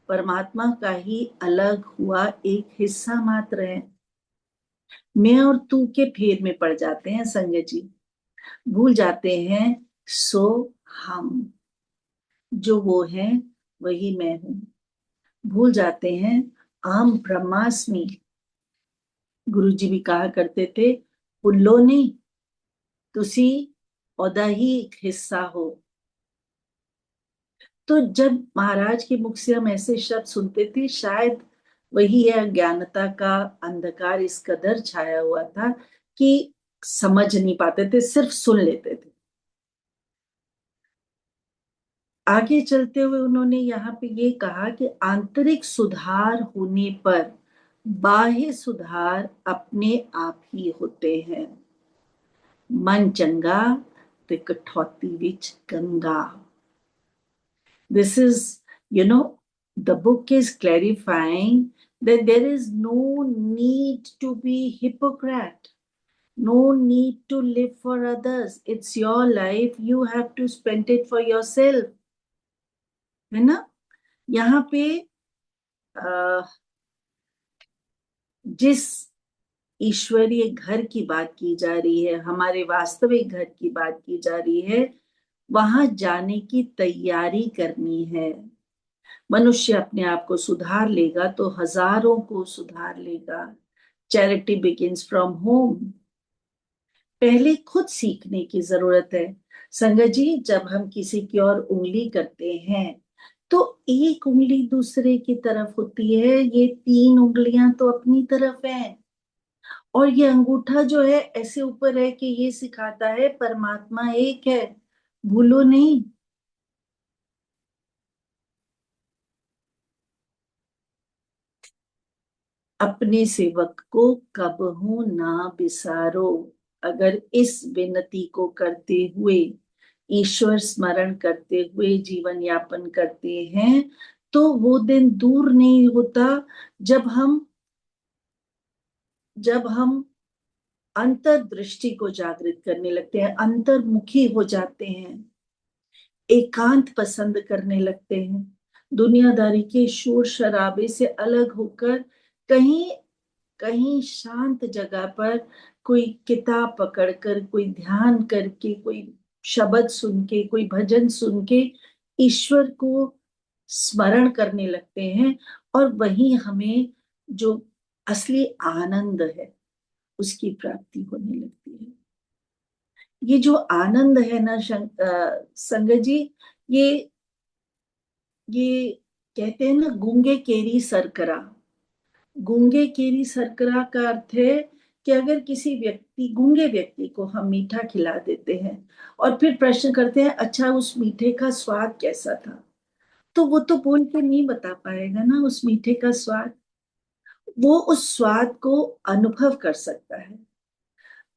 परमात्मा का ही अलग हुआ एक हिस्सा मात्र है। मैं और तू के फेर में पड़ जाते हैं संजय जी, भूल जाते हैं सो हम जो वो हैं वही मैं हूं। भूल जाते हैं अहम ब्रह्मास्मि। गुरुजी भी कहा करते थे, भुल्लो नहीं, तुसी ओदा ही एक हिस्सा हो। तो जब महाराज के मुख से हम ऐसे शब्द सुनते थे, शायद वही है, अज्ञानता का अंधकार इस कदर छाया हुआ था कि समझ नहीं पाते थे, सिर्फ सुन लेते थे। आगे चलते हुए उन्होंने यहाँ पे ये कहा कि आंतरिक सुधार होने पर बाह्य सुधार अपने आप ही होते हैं। मन चंगा ते कठौती विच Ganga. This is, the book is clarifying that there is no need to be hypocrite, no need to live for others. It's your life, you have to spend it for yourself. है ना? यहाँ पे जिस ईश्वरीय घर की बात की जा रही है, हमारे वास्तविक घर की बात की जा रही है, वहां जाने की तैयारी करनी है। मनुष्य अपने आप को सुधार लेगा तो हजारों को सुधार लेगा। Charity begins from home. पहले खुद सीखने की जरूरत है। संगत जी, जब हम किसी की ओर उंगली करते हैं तो एक उंगली दूसरे की तरफ होती है, ये 3 उंगलियां तो अपनी तरफ हैं, और ये अंगूठा जो है ऐसे ऊपर है कि ये सिखाता है परमात्मा एक है, भूलो नहीं। अपने सेवक को कबहू ना बिसारो। अगर इस विनती को करते हुए, ईश्वर स्मरण करते हुए जीवन यापन करते हैं, तो वो दिन दूर नहीं होता जब हम अंतर्दृष्टि को जागृत करने लगते हैं, अंतर्मुखी हो जाते हैं, एकांत पसंद करने लगते हैं, दुनियादारी के शोर शराबे से अलग होकर कहीं कहीं शांत जगह पर कोई किताब पकड़कर, कोई ध्यान करके, कोई शब्द सुन के, कोई भजन सुन के ईश्वर को स्मरण करने लगते हैं, और वहीं हमें जो असली आनंद है उसकी प्राप्ति होने लगती है। ये जो आनंद है ना संगत जी, ये कहते हैं ना, गूंगे केरी सरकरा। गूंगे केरी सरकरा का अर्थ है कि अगर किसी गूंगे व्यक्ति को हम मीठा खिला देते हैं और फिर प्रश्न करते हैं, अच्छा उस मीठे का स्वाद कैसा था, तो वो तो बोल के नहीं बता पाएगा ना उस मीठे का स्वाद। वो उस स्वाद को अनुभव कर सकता है,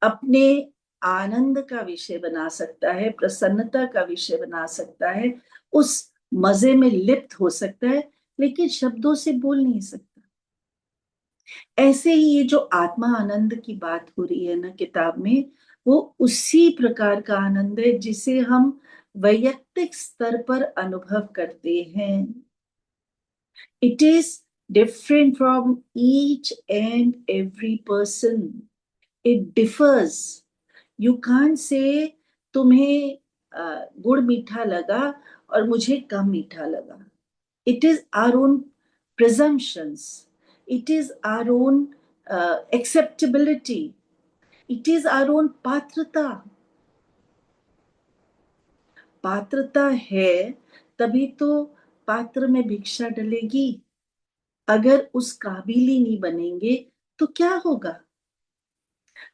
अपने आनंद का विषय बना सकता है, प्रसन्नता का विषय बना सकता है, उस मजे में लिप्त हो सकता है, लेकिन शब्दों से बोल नहीं सकता। ऐसे ही ये जो आत्मा आनंद की बात हो रही है ना किताब में, वो उसी प्रकार का आनंद है जिसे हम वैयक्तिक स्तर पर अनुभव करते हैं। It is different from each and every person. It differs. You can't say तुम्हें गुड़ मीठा लगा और मुझे कम मीठा लगा। It is our own presumptions. It is our own acceptability. It is our own पात्रता। पात्रता है तभी तो पात्र में भिक्षा डलेगी। अगर उस काबिल ही नहीं बनेंगे तो क्या होगा?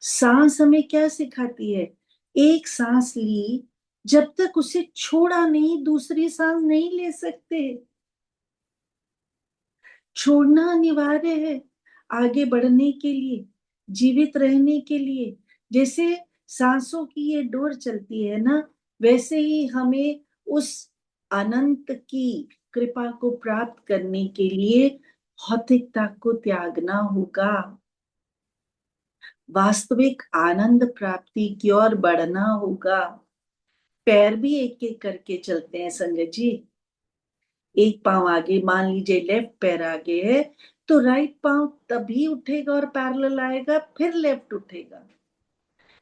सांस हमें क्या सिखाती है? एक सांस ली, जब तक उसे छोड़ा नहीं दूसरी सांस नहीं ले सकते। छोड़ना अनिवार्य है आगे बढ़ने के लिए, जीवित रहने के लिए। जैसे सांसों की ये डोर चलती है ना, वैसे ही हमें उस अनंत की कृपा को प्राप्त करने के लिए भौतिकता को त्यागना होगा। वास्तविक आनंद प्राप्ति की ओर बढ़ना होगा। पैर भी एक एक करके चलते हैं संगत जी। एक पांव आगे, मान लीजिए लेफ्ट पैर आगे है, तो राइट पांव तभी उठेगा और पैरेलल आएगा, फिर लेफ्ट उठेगा।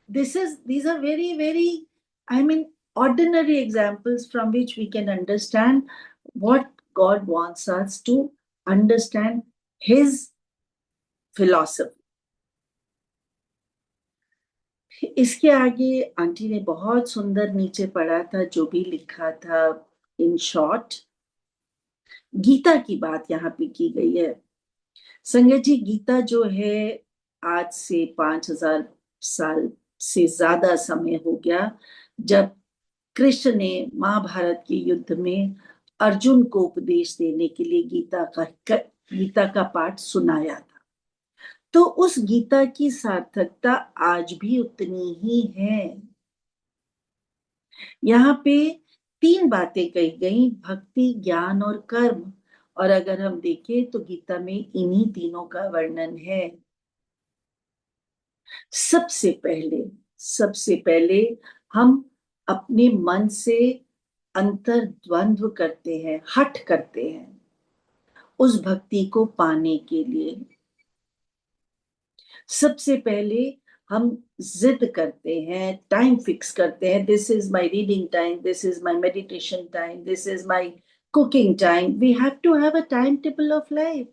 These are very very, I mean, ordinary examples from which we can understand what God wants us to understand His philosophy. इसके आगे आंटी ने बहुत सुंदर नीचे पढ़ा था, जो भी लिखा था इन शॉर्ट, गीता की बात यहाँ पे की गई है। संगत जी, गीता जो है आज से 5000 साल से ज्यादा समय हो गया जब कृष्ण ने महाभारत के युद्ध में अर्जुन को उपदेश देने के लिए गीता का पाठ सुनाया था। तो उस गीता की सार्थकता आज भी उतनी ही है। यहाँ पे 3 बातें कही गई, भक्ति, ज्ञान और कर्म। और अगर हम देखें तो गीता में इन्हीं तीनों का वर्णन है। सबसे पहले हम अपने मन से अंतर्द्वंद्व करते हैं, हठ करते हैं उस भक्ति को पाने के लिए। सबसे पहले हम जिद करते हैं, टाइम फिक्स करते हैं, this is my reading time, this is my meditation time, this is my cooking time. We have to have a time table of life.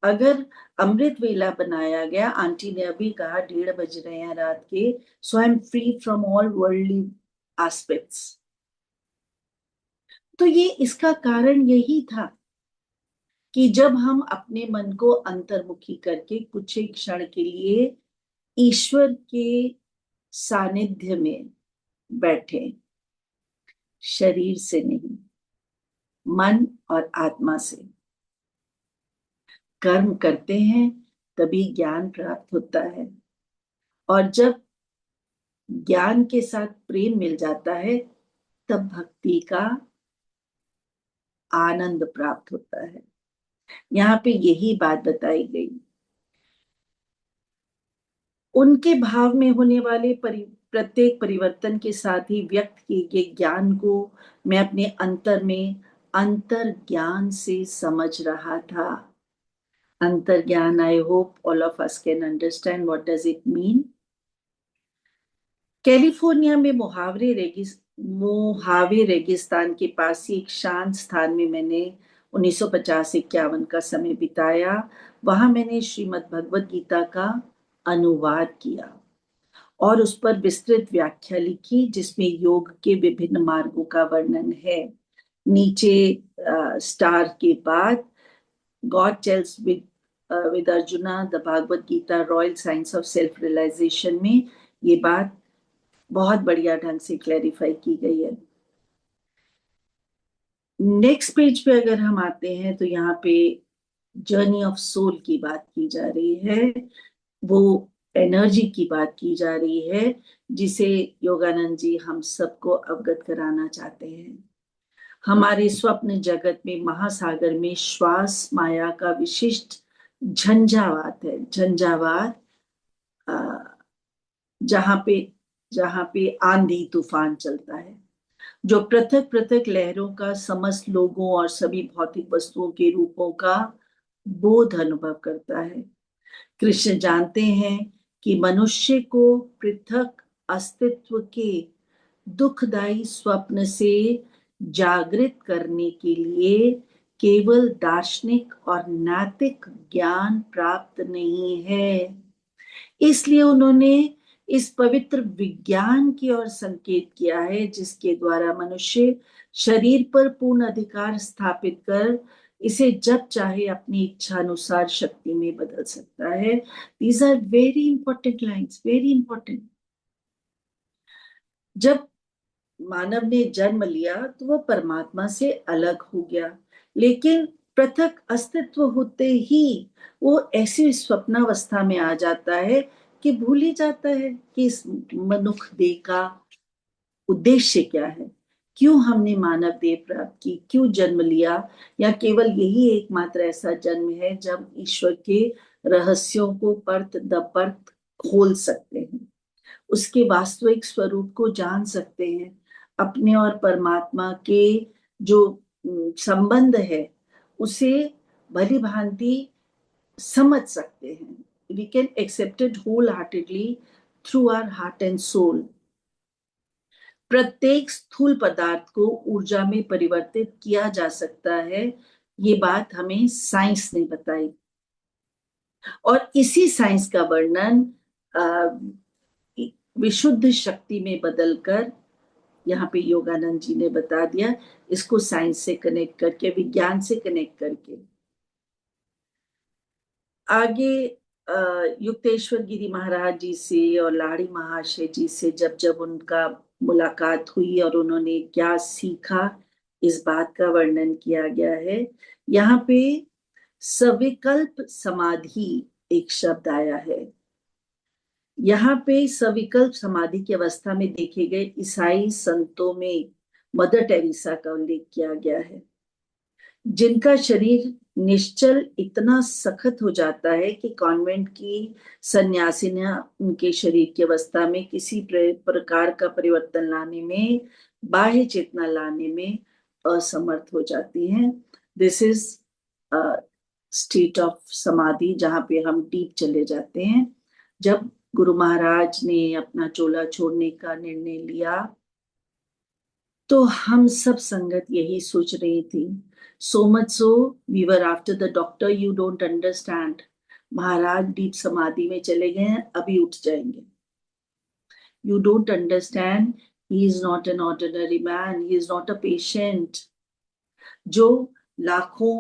अगर अमृत वेला बनाया गया, आंटी ने अभी कहा 1:30 बज रहे हैं रात के, so I am free from all worldly aspects. तो ये इसका कारण यही था कि जब हम अपने मन को अंतर्मुखी करके कुछ एक क्षण के लिए ईश्वर के सानिध्य में बैठे, शरीर से नहीं, मन और आत्मा से कर्म करते हैं, तभी ज्ञान प्राप्त होता है। और जब ज्ञान के साथ प्रेम मिल जाता है, तब भक्ति का आनंद प्राप्त होता है। यहाँ पे यही बात बताई गई। उनके भाव में होने वाले प्रत्येक परिवर्तन के साथ ही व्यक्त किए गए ज्ञान को मैं अपने अंतर में अंतर ज्ञान से समझ रहा था। अंतर ज्ञान, I hope all of us can understand what does it mean. California में मोहावे रेगिस्तान के पास ही एक शांत स्थान में मैंने 1950-51 का समय बिताया। वहां मैंने श्रीमद् भगवद गीता का अनुवाद किया और उस पर विस्तृत व्याख्या लिखी, जिसमें योग के विभिन्न मार्गों का वर्णन है। नीचे स्टार के बाद God tells with Arjuna the Bhagavad Gita royal science of self realisation में ये बात बहुत बढ़िया ढंग से क्लैरिफाई की गई है। नेक्स्ट पेज पे अगर हम आते हैं तो यहाँ पे जर्नी ऑफ सोल की बात की जा रही है, वो एनर्जी की बात की जा रही है, जिसे योगानंद जी हम सबको अवगत कराना चाहते हैं। हमारे स्वप्न जगत में, महासागर में श्वास माया का विशिष्ट झंझावात है। झंझावात जहां पे आंधी तूफान चलता है, जो पृथक पृथक लहरों का समस्त लोगों और सभी भौतिक वस्तुओं के रूपों का बोध अनुभव करता है। कृष्ण जानते हैं कि मनुष्य को पृथक अस्तित्व के दुखदायी स्वप्न से जागृत करने के लिए केवल दार्शनिक और नैतिक ज्ञान प्राप्त नहीं है। इसलिए उन्होंने इस पवित्र विज्ञान की ओर संकेत किया है, जिसके द्वारा मनुष्य शरीर पर पूर्ण अधिकार स्थापित कर इसे जब चाहे अपनी इच्छा अनुसार शक्ति में बदल सकता है। These are very important lines, very important. जब मानव ने जन्म लिया तो वह परमात्मा से अलग हो गया, लेकिन पृथक अस्तित्व होते ही वो ऐसी स्वप्नावस्था में आ जाता है कि भूल ही जाता है कि इस मनुष्य देह का उद्देश्य क्या है, क्यों हमने मानव देह प्राप्त की, क्यों जन्म लिया, या केवल यही एकमात्र ऐसा जन्म है जब ईश्वर के रहस्यों को परत द परत खोल सकते हैं, उसके वास्तविक स्वरूप को जान सकते हैं, अपने और परमात्मा के जो संबंध है उसे भली भांति समझ सकते हैं। We can accept it wholeheartedly through our heart and soul. प्रत्येक स्थूल पदार्थ को ऊर्जा में परिवर्तित किया जा सकता है, ये बात हमें साइंस ने बताई। और इसी साइंस का वर्णन विशुद्ध शक्ति में बदलकर यहाँ पे योगानंद जी ने बता दिया, इसको साइंस से कनेक्ट करके, विज्ञान से कनेक्ट करके। आगे युक्तेश्वर गिरी महाराज जी से और लाड़ी महाशय जी से जब जब उनका मुलाकात हुई और उन्होंने क्या सीखा, इस बात का वर्णन किया गया है। यहाँ पे सविकल्प समाधि एक शब्द आया है। यहाँ पे सविकल्प समाधि की अवस्था में देखे गए ईसाई संतों में मदर टेरेसा का उल्लेख किया गया है, जिनका शरीर निश्चल इतना सख्त हो जाता है कि कॉन्वेंट की सन्यासिनियां उनके शरीर की अवस्था में किसी प्रकार का परिवर्तन लाने में, बाह्य चेतना लाने में असमर्थ हो जाती हैं। दिस इज स्टेट ऑफ समाधि जहां पे हम डीप चले जाते हैं। जब गुरु महाराज ने अपना चोला छोड़ने का निर्णय लिया तो हम सब संगत यही सोच रही थी, so much so we were after the doctor, you don't understand, Maharaj deep समाधि में चले गए हैं, अभी उठ जाएंगे। You don't understand, he is not an ordinary man, he is not a patient। जो लाखों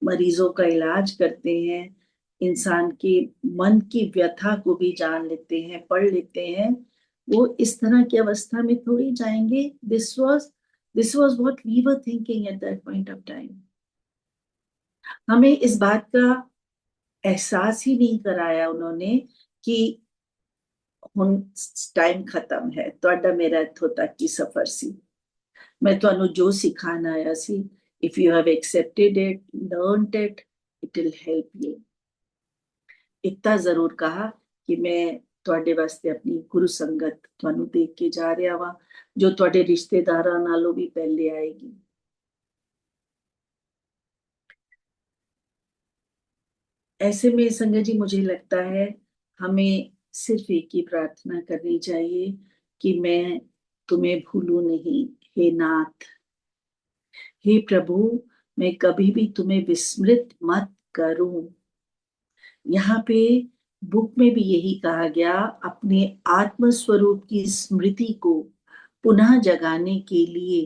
मरीजों का इलाज करते हैं, इंसान के मन की व्यथा को भी जान लेते हैं, पढ़ लेते हैं, वो इस तरह की अवस्था में थोड़ी जाएंगे। This was what we were thinking at that point of time। हमें इस बात का एहसास ही नहीं कराया उन्होंने कि हुन टाइम खत्म है, ਤੁਹਾਡਾ ਮੇਰਾ ਇੱਥੋਂ तक ही सफर सी। मैं ਤੁਹਾਨੂੰ जो सिखाना आया सी, if you have accepted it, learned it, it will help you। इतना जरूर कहा कि मैं ਤੁਹਾਡੇ ਵਾਸਤੇ ਆਪਣੀ ਗੁਰੂ ਸੰਗਤ ਤੁਹਾਨੂੰ ਦੇਖ ਕੇ ਜਾ ਰਿਹਾ ਵਾਂ, ਜੋ ਤੁਹਾਡੇ ਰਿਸ਼ਤੇਦਾਰਾਂ ਨਾਲੋਂ ਵੀ ਪਹਿਲੇ ਆਏਗੀ। ऐसे में संगत जी मुझे लगता है हमें सिर्फ एक ही प्रार्थना करनी चाहिए कि मैं तुम्हें भूलूं नहीं हे नाथ, हे प्रभु, मैं कभी भी तुम्हें विस्मृत मत करूं। यहाँ पे बुक में भी यही कहा गया, अपने आत्म स्वरूप की स्मृति को पुनः जगाने के लिए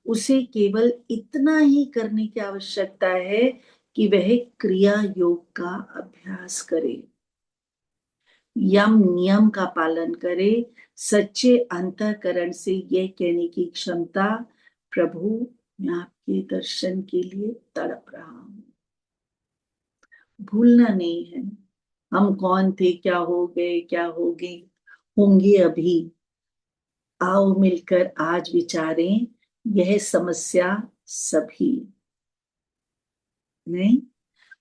उसे केवल इतना ही करने की आवश्यकता है कि वह क्रिया योग का अभ्यास करे, यम नियम का पालन करे, सच्चे अंतःकरण से यह कहने की क्षमता, प्रभु मैं आपके दर्शन के लिए तड़प रहा हूं। भूलना नहीं है हम कौन थे, क्या हो गए, क्या होंगे अभी। आओ मिलकर आज विचारें, यह समस्या सभी नहीं,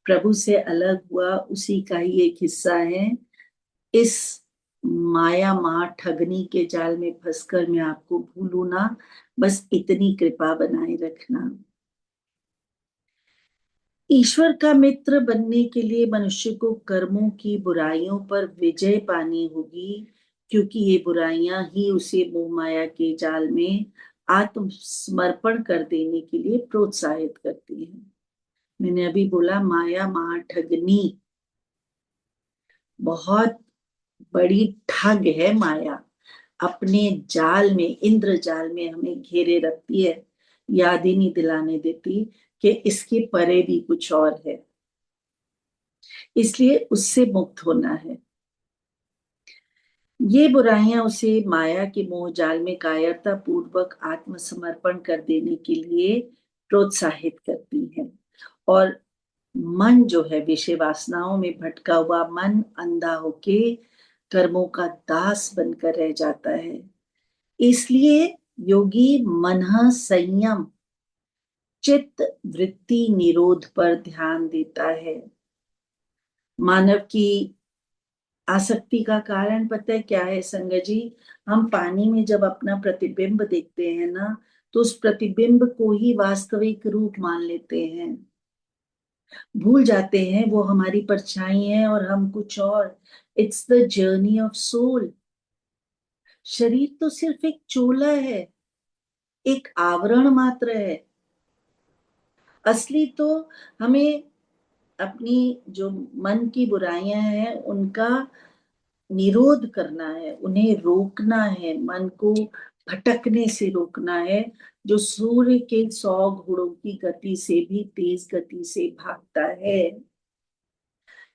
प्रभु से अलग हुआ उसी का ही एक हिस्सा है। इस माया मां ठगनी के जाल में फंसकर मैं आपको भूलूं ना, बस इतनी कृपा बनाए रखना। ईश्वर का मित्र बनने के लिए मनुष्य को कर्मों की बुराइयों पर विजय पानी होगी, क्योंकि ये बुराइयां ही उसे मोह माया के जाल में आत्मसमर्पण कर देने के लिए प्रोत्साहित करती हैं। मैंने अभी बोला माया महाठगनी, बहुत बड़ी ठग है माया, अपने जाल में, इंद्र जाल में हमें घेरे रखती है, याद ही नहीं दिलाने देती कि इसके परे भी कुछ और है, इसलिए उससे मुक्त होना है। ये बुराइयां उसे माया के मोह जाल में कायरता पूर्वक आत्मसमर्पण कर देने के लिए प्रोत्साहित करती हैं, और मन जो है विषय वासनाओं में भटका हुआ मन अंधा होके कर्मों का दास बनकर रह जाता है। इसलिए योगी मन संयम चित्त वृत्ति निरोध पर ध्यान देता है। मानव की आसक्ति का कारण पता है क्या है संगत जी? हम पानी में जब अपना प्रतिबिंब देखते हैं ना, तो उस प्रतिबिंब को ही वास्तविक रूप मान लेते हैं, भूल जाते हैं वो हमारी परछाई है और हम कुछ और। It's the journey of soul. शरीर तो सिर्फ एक चोला है, एक आवरण मात्र है। असली तो हमें अपनी जो मन की बुराइयां हैं उनका निरोध करना है, उन्हें रोकना है, मन को भटकने से रोकना है, जो सूर्य के 100 घोड़ों की गति से भी तेज गति से भागता है।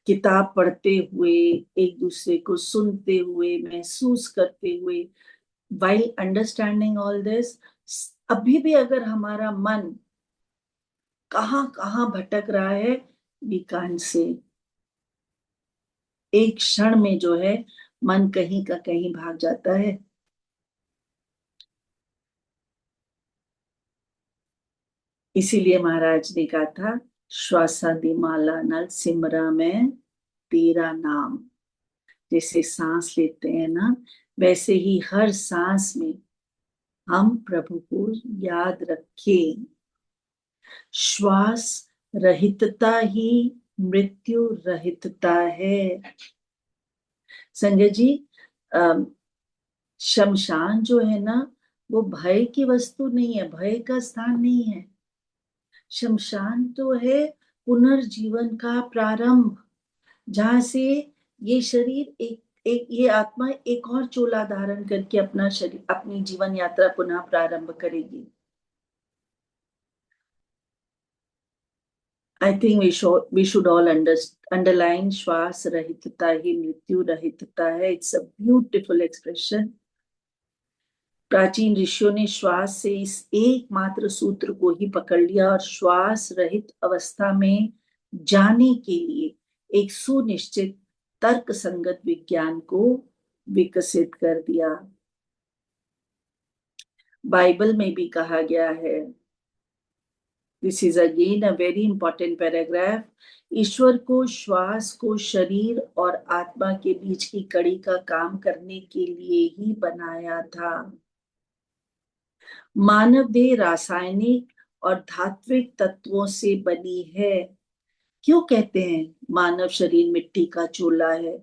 किताब पढ़ते हुए, एक दूसरे को सुनते हुए, महसूस करते हुए, while understanding all this, अभी भी अगर हमारा मन कहाँ कहाँ भटक रहा है, we can't say। एक क्षण में जो है मन कहीं का कहीं भाग जाता है। इसीलिए महाराज ने कहा था, श्वासादि माला नल सिमरा में तेरा नाम। जैसे सांस लेते हैं ना, वैसे ही हर सांस में हम प्रभु को याद रखें। श्वास रहितता ही मृत्यु रहितता है। संजय जी, शमशान जो है ना, वो भय की वस्तु नहीं है, भय का स्थान नहीं है। शमशान तो है पुनर्जीवन का प्रारंभ, जहां से ये शरीर ये आत्मा एक और चोला धारण करके अपना शरीर, अपनी जीवन यात्रा पुनः प्रारंभ करेगी। I think we should all underline श्वास रहितता ही मृत्यु रहितता है। It's a beautiful expression। प्राचीन ऋषियों ने श्वास से इस एकमात्र सूत्र को ही पकड़ लिया और श्वास रहित अवस्था में जाने के लिए एक सुनिश्चित तर्क संगत विज्ञान को विकसित कर दिया। बाइबल में भी कहा गया है, this is again a very important paragraph, ईश्वर को श्वास को शरीर और आत्मा के बीच की कड़ी का काम करने के लिए ही बनाया था। मानव देह रासायनिक और धात्विक तत्वों से बनी है। क्यों कहते हैं मानव शरीर मिट्टी का चूल्हा है?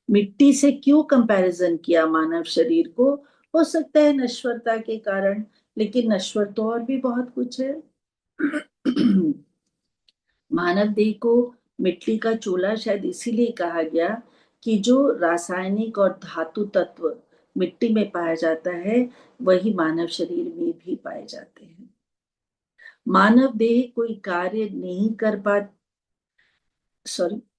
मिट्टी से क्यों कंपैरिजन किया मानव शरीर को? हो सकता है नश्वरता के कारण, लेकिन नश्वर तो और भी बहुत कुछ है। मानव देह को मिट्टी का चूल्हा शायद इसीलिए कहा गया कि जो रासायनिक और धातु तत्व मिट्टी में पाया जाता है, वही मानव शरीर में भी पाए जाते हैं। मानव देह कोई कार्य नहीं कर पा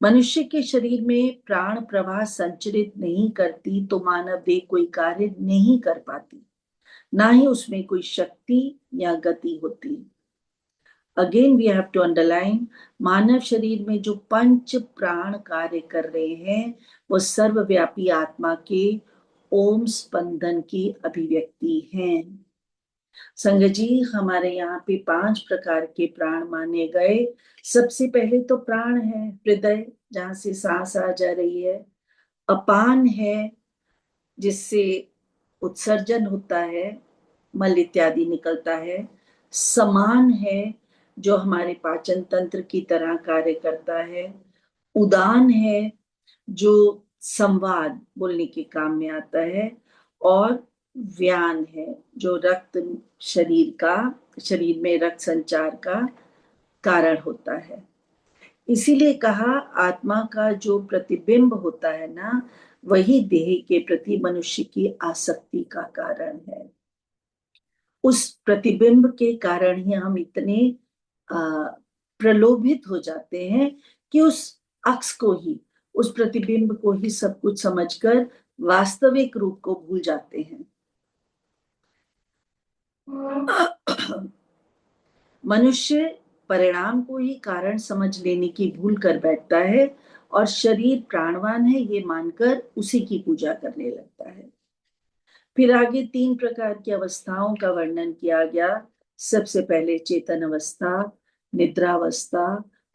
मनुष्य के शरीर में प्राण प्रवाह संचरित नहीं करती तो मानव देह कोई कार्य नहीं कर पाती, ना ही उसमें कोई शक्ति या गति होती। Again we have to underline, मानव शरीर में जो पंच प्राण कार्य कर रहे हैं, वो सर्वव्यापी आत्मा के ओम स्पंदन की अभिव्यक्ति हैं। संगत जी, हमारे यहाँ पे 5 प्रकार के प्राण माने गए। सबसे पहले तो प्राण है हृदय, जहां से सांस आ जा रही है। अपान है, जिससे उत्सर्जन होता है, मल इत्यादि निकलता है। समान है, जो हमारे पाचन तंत्र की तरह कार्य करता है। उदान है, जो संवाद बोलने के काम में आता है। और व्यान है, जो शरीर में रक्त संचार का कारण होता है। इसीलिए कहा, आत्मा का जो प्रतिबिंब होता है ना, वही देह के प्रति मनुष्य की आसक्ति का कारण है। उस प्रतिबिंब के कारण ही हम इतने प्रलोभित हो जाते हैं कि उस अक्स को ही, उस प्रतिबिंब को ही सब कुछ समझकर वास्तविक रूप को भूल जाते हैं। मनुष्य परिणाम को ही कारण समझ लेने की भूल कर बैठता है और शरीर प्राणवान है ये मानकर उसी की पूजा करने लगता है। फिर आगे 3 प्रकार की अवस्थाओं का वर्णन किया गया। सबसे पहले चेतन अवस्था, निद्रावस्था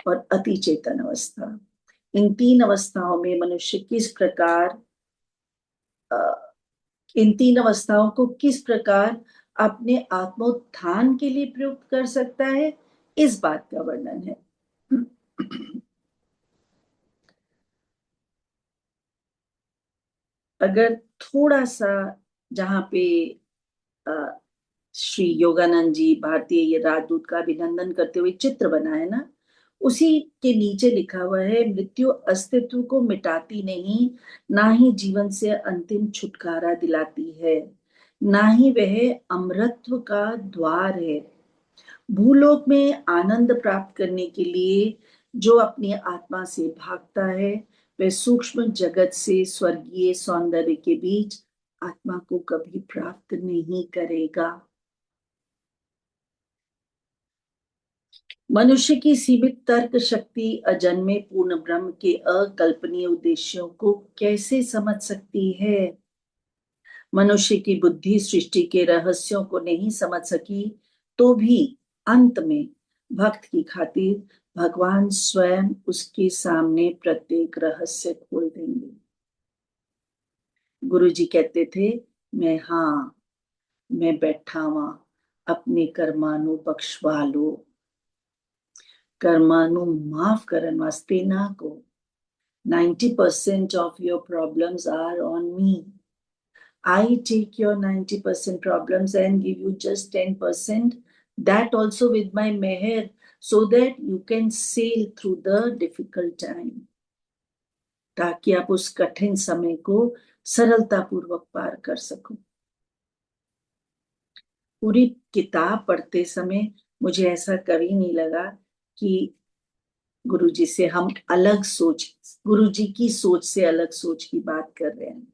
और अति चेतन अवस्था। इन 3 अवस्थाओं में मनुष्य इन 3 अवस्थाओं को किस प्रकार अपने आत्मोत्थान के लिए प्रयुक्त कर सकता है, इस बात का वर्णन है। अगर थोड़ा सा जहाँ पे श्री योगानंद जी भारतीय ये राजदूत का अभिनंदन करते हुए चित्र बना है ना, उसी के नीचे लिखा हुआ है, मृत्यु अस्तित्व को मिटाती नहीं, ना ही जीवन से अंतिम छुटकारा दिलाती है, ना ही वह अमरत्व का द्वार है। भूलोक में आनंद प्राप्त करने के लिए जो अपनी आत्मा से भागता है, वह सूक्ष्म जगत से स्वर्गीय सौंदर्य के बीच आत्मा को कभी प्राप्त नहीं करेगा। मनुष्य की सीमित तर्क शक्ति अजन्मे पूर्ण ब्रह्म के अकल्पनीय उद्देश्यों को कैसे समझ सकती है? मनुष्य की बुद्धि सृष्टि के रहस्यों को नहीं समझ सकी, तो भी अंत में भक्त की खातिर भगवान स्वयं उसके सामने प्रत्येक रहस्य खोल देंगे। गुरु जी कहते थे, मैं बैठा हुआ, अपने कर्मानु बख्शवा लो। कर्मानु माफ करन वास्ते ना को। 90% of your problems are on me. I take your 90% problems and give you just 10%, that also with my meher, so that you can sail through the difficult time. ताकि आप उस कठिन समय को सरलता पूर्वक पार कर सको। पूरी किताब पढ़ते समय मुझे ऐसा कभी नहीं लगा कि गुरुजी से हम अलग सोच, गुरुजी की सोच से अलग सोच की बात कर रहे हैं।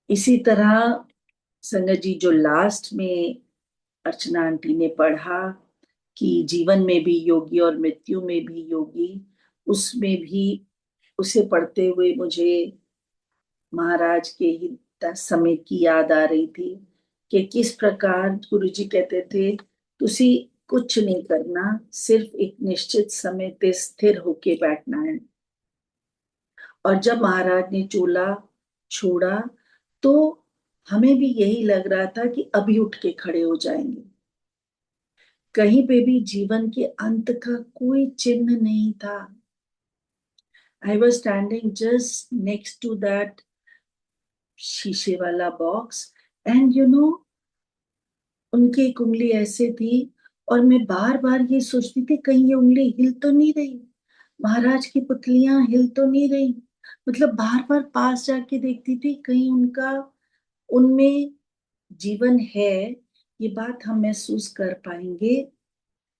इसी तरह संगत जी, जो लास्ट में अर्चना आंटी ने पढ़ा कि जीवन में भी योगी और मृत्यु में भी योगी, उसमें भी उसे पढ़ते हुए मुझे महाराज के ही समय की याद आ रही थी कि किस प्रकार गुरुजी कहते थे, तुसी कुछ नहीं करना, सिर्फ एक निश्चित समय पे स्थिर होके बैठना है। और जब महाराज ने चोला छोड़ा तो हमें भी यही लग रहा था कि अभी उठ के खड़े हो जाएंगे। कहीं पे भी जीवन के अंत का कोई चिन्ह नहीं था। I was standing just next to that शीशे वाला बॉक्स एंड उनकी एक उंगली ऐसे थी और मैं बार बार ये सोचती थी कहीं ये उंगली हिल तो नहीं रही, महाराज की पुतलियां हिल तो नहीं रही। मतलब बार बार पास जाके देखती थी कहीं उनमें जीवन है, ये बात हम महसूस कर पाएंगे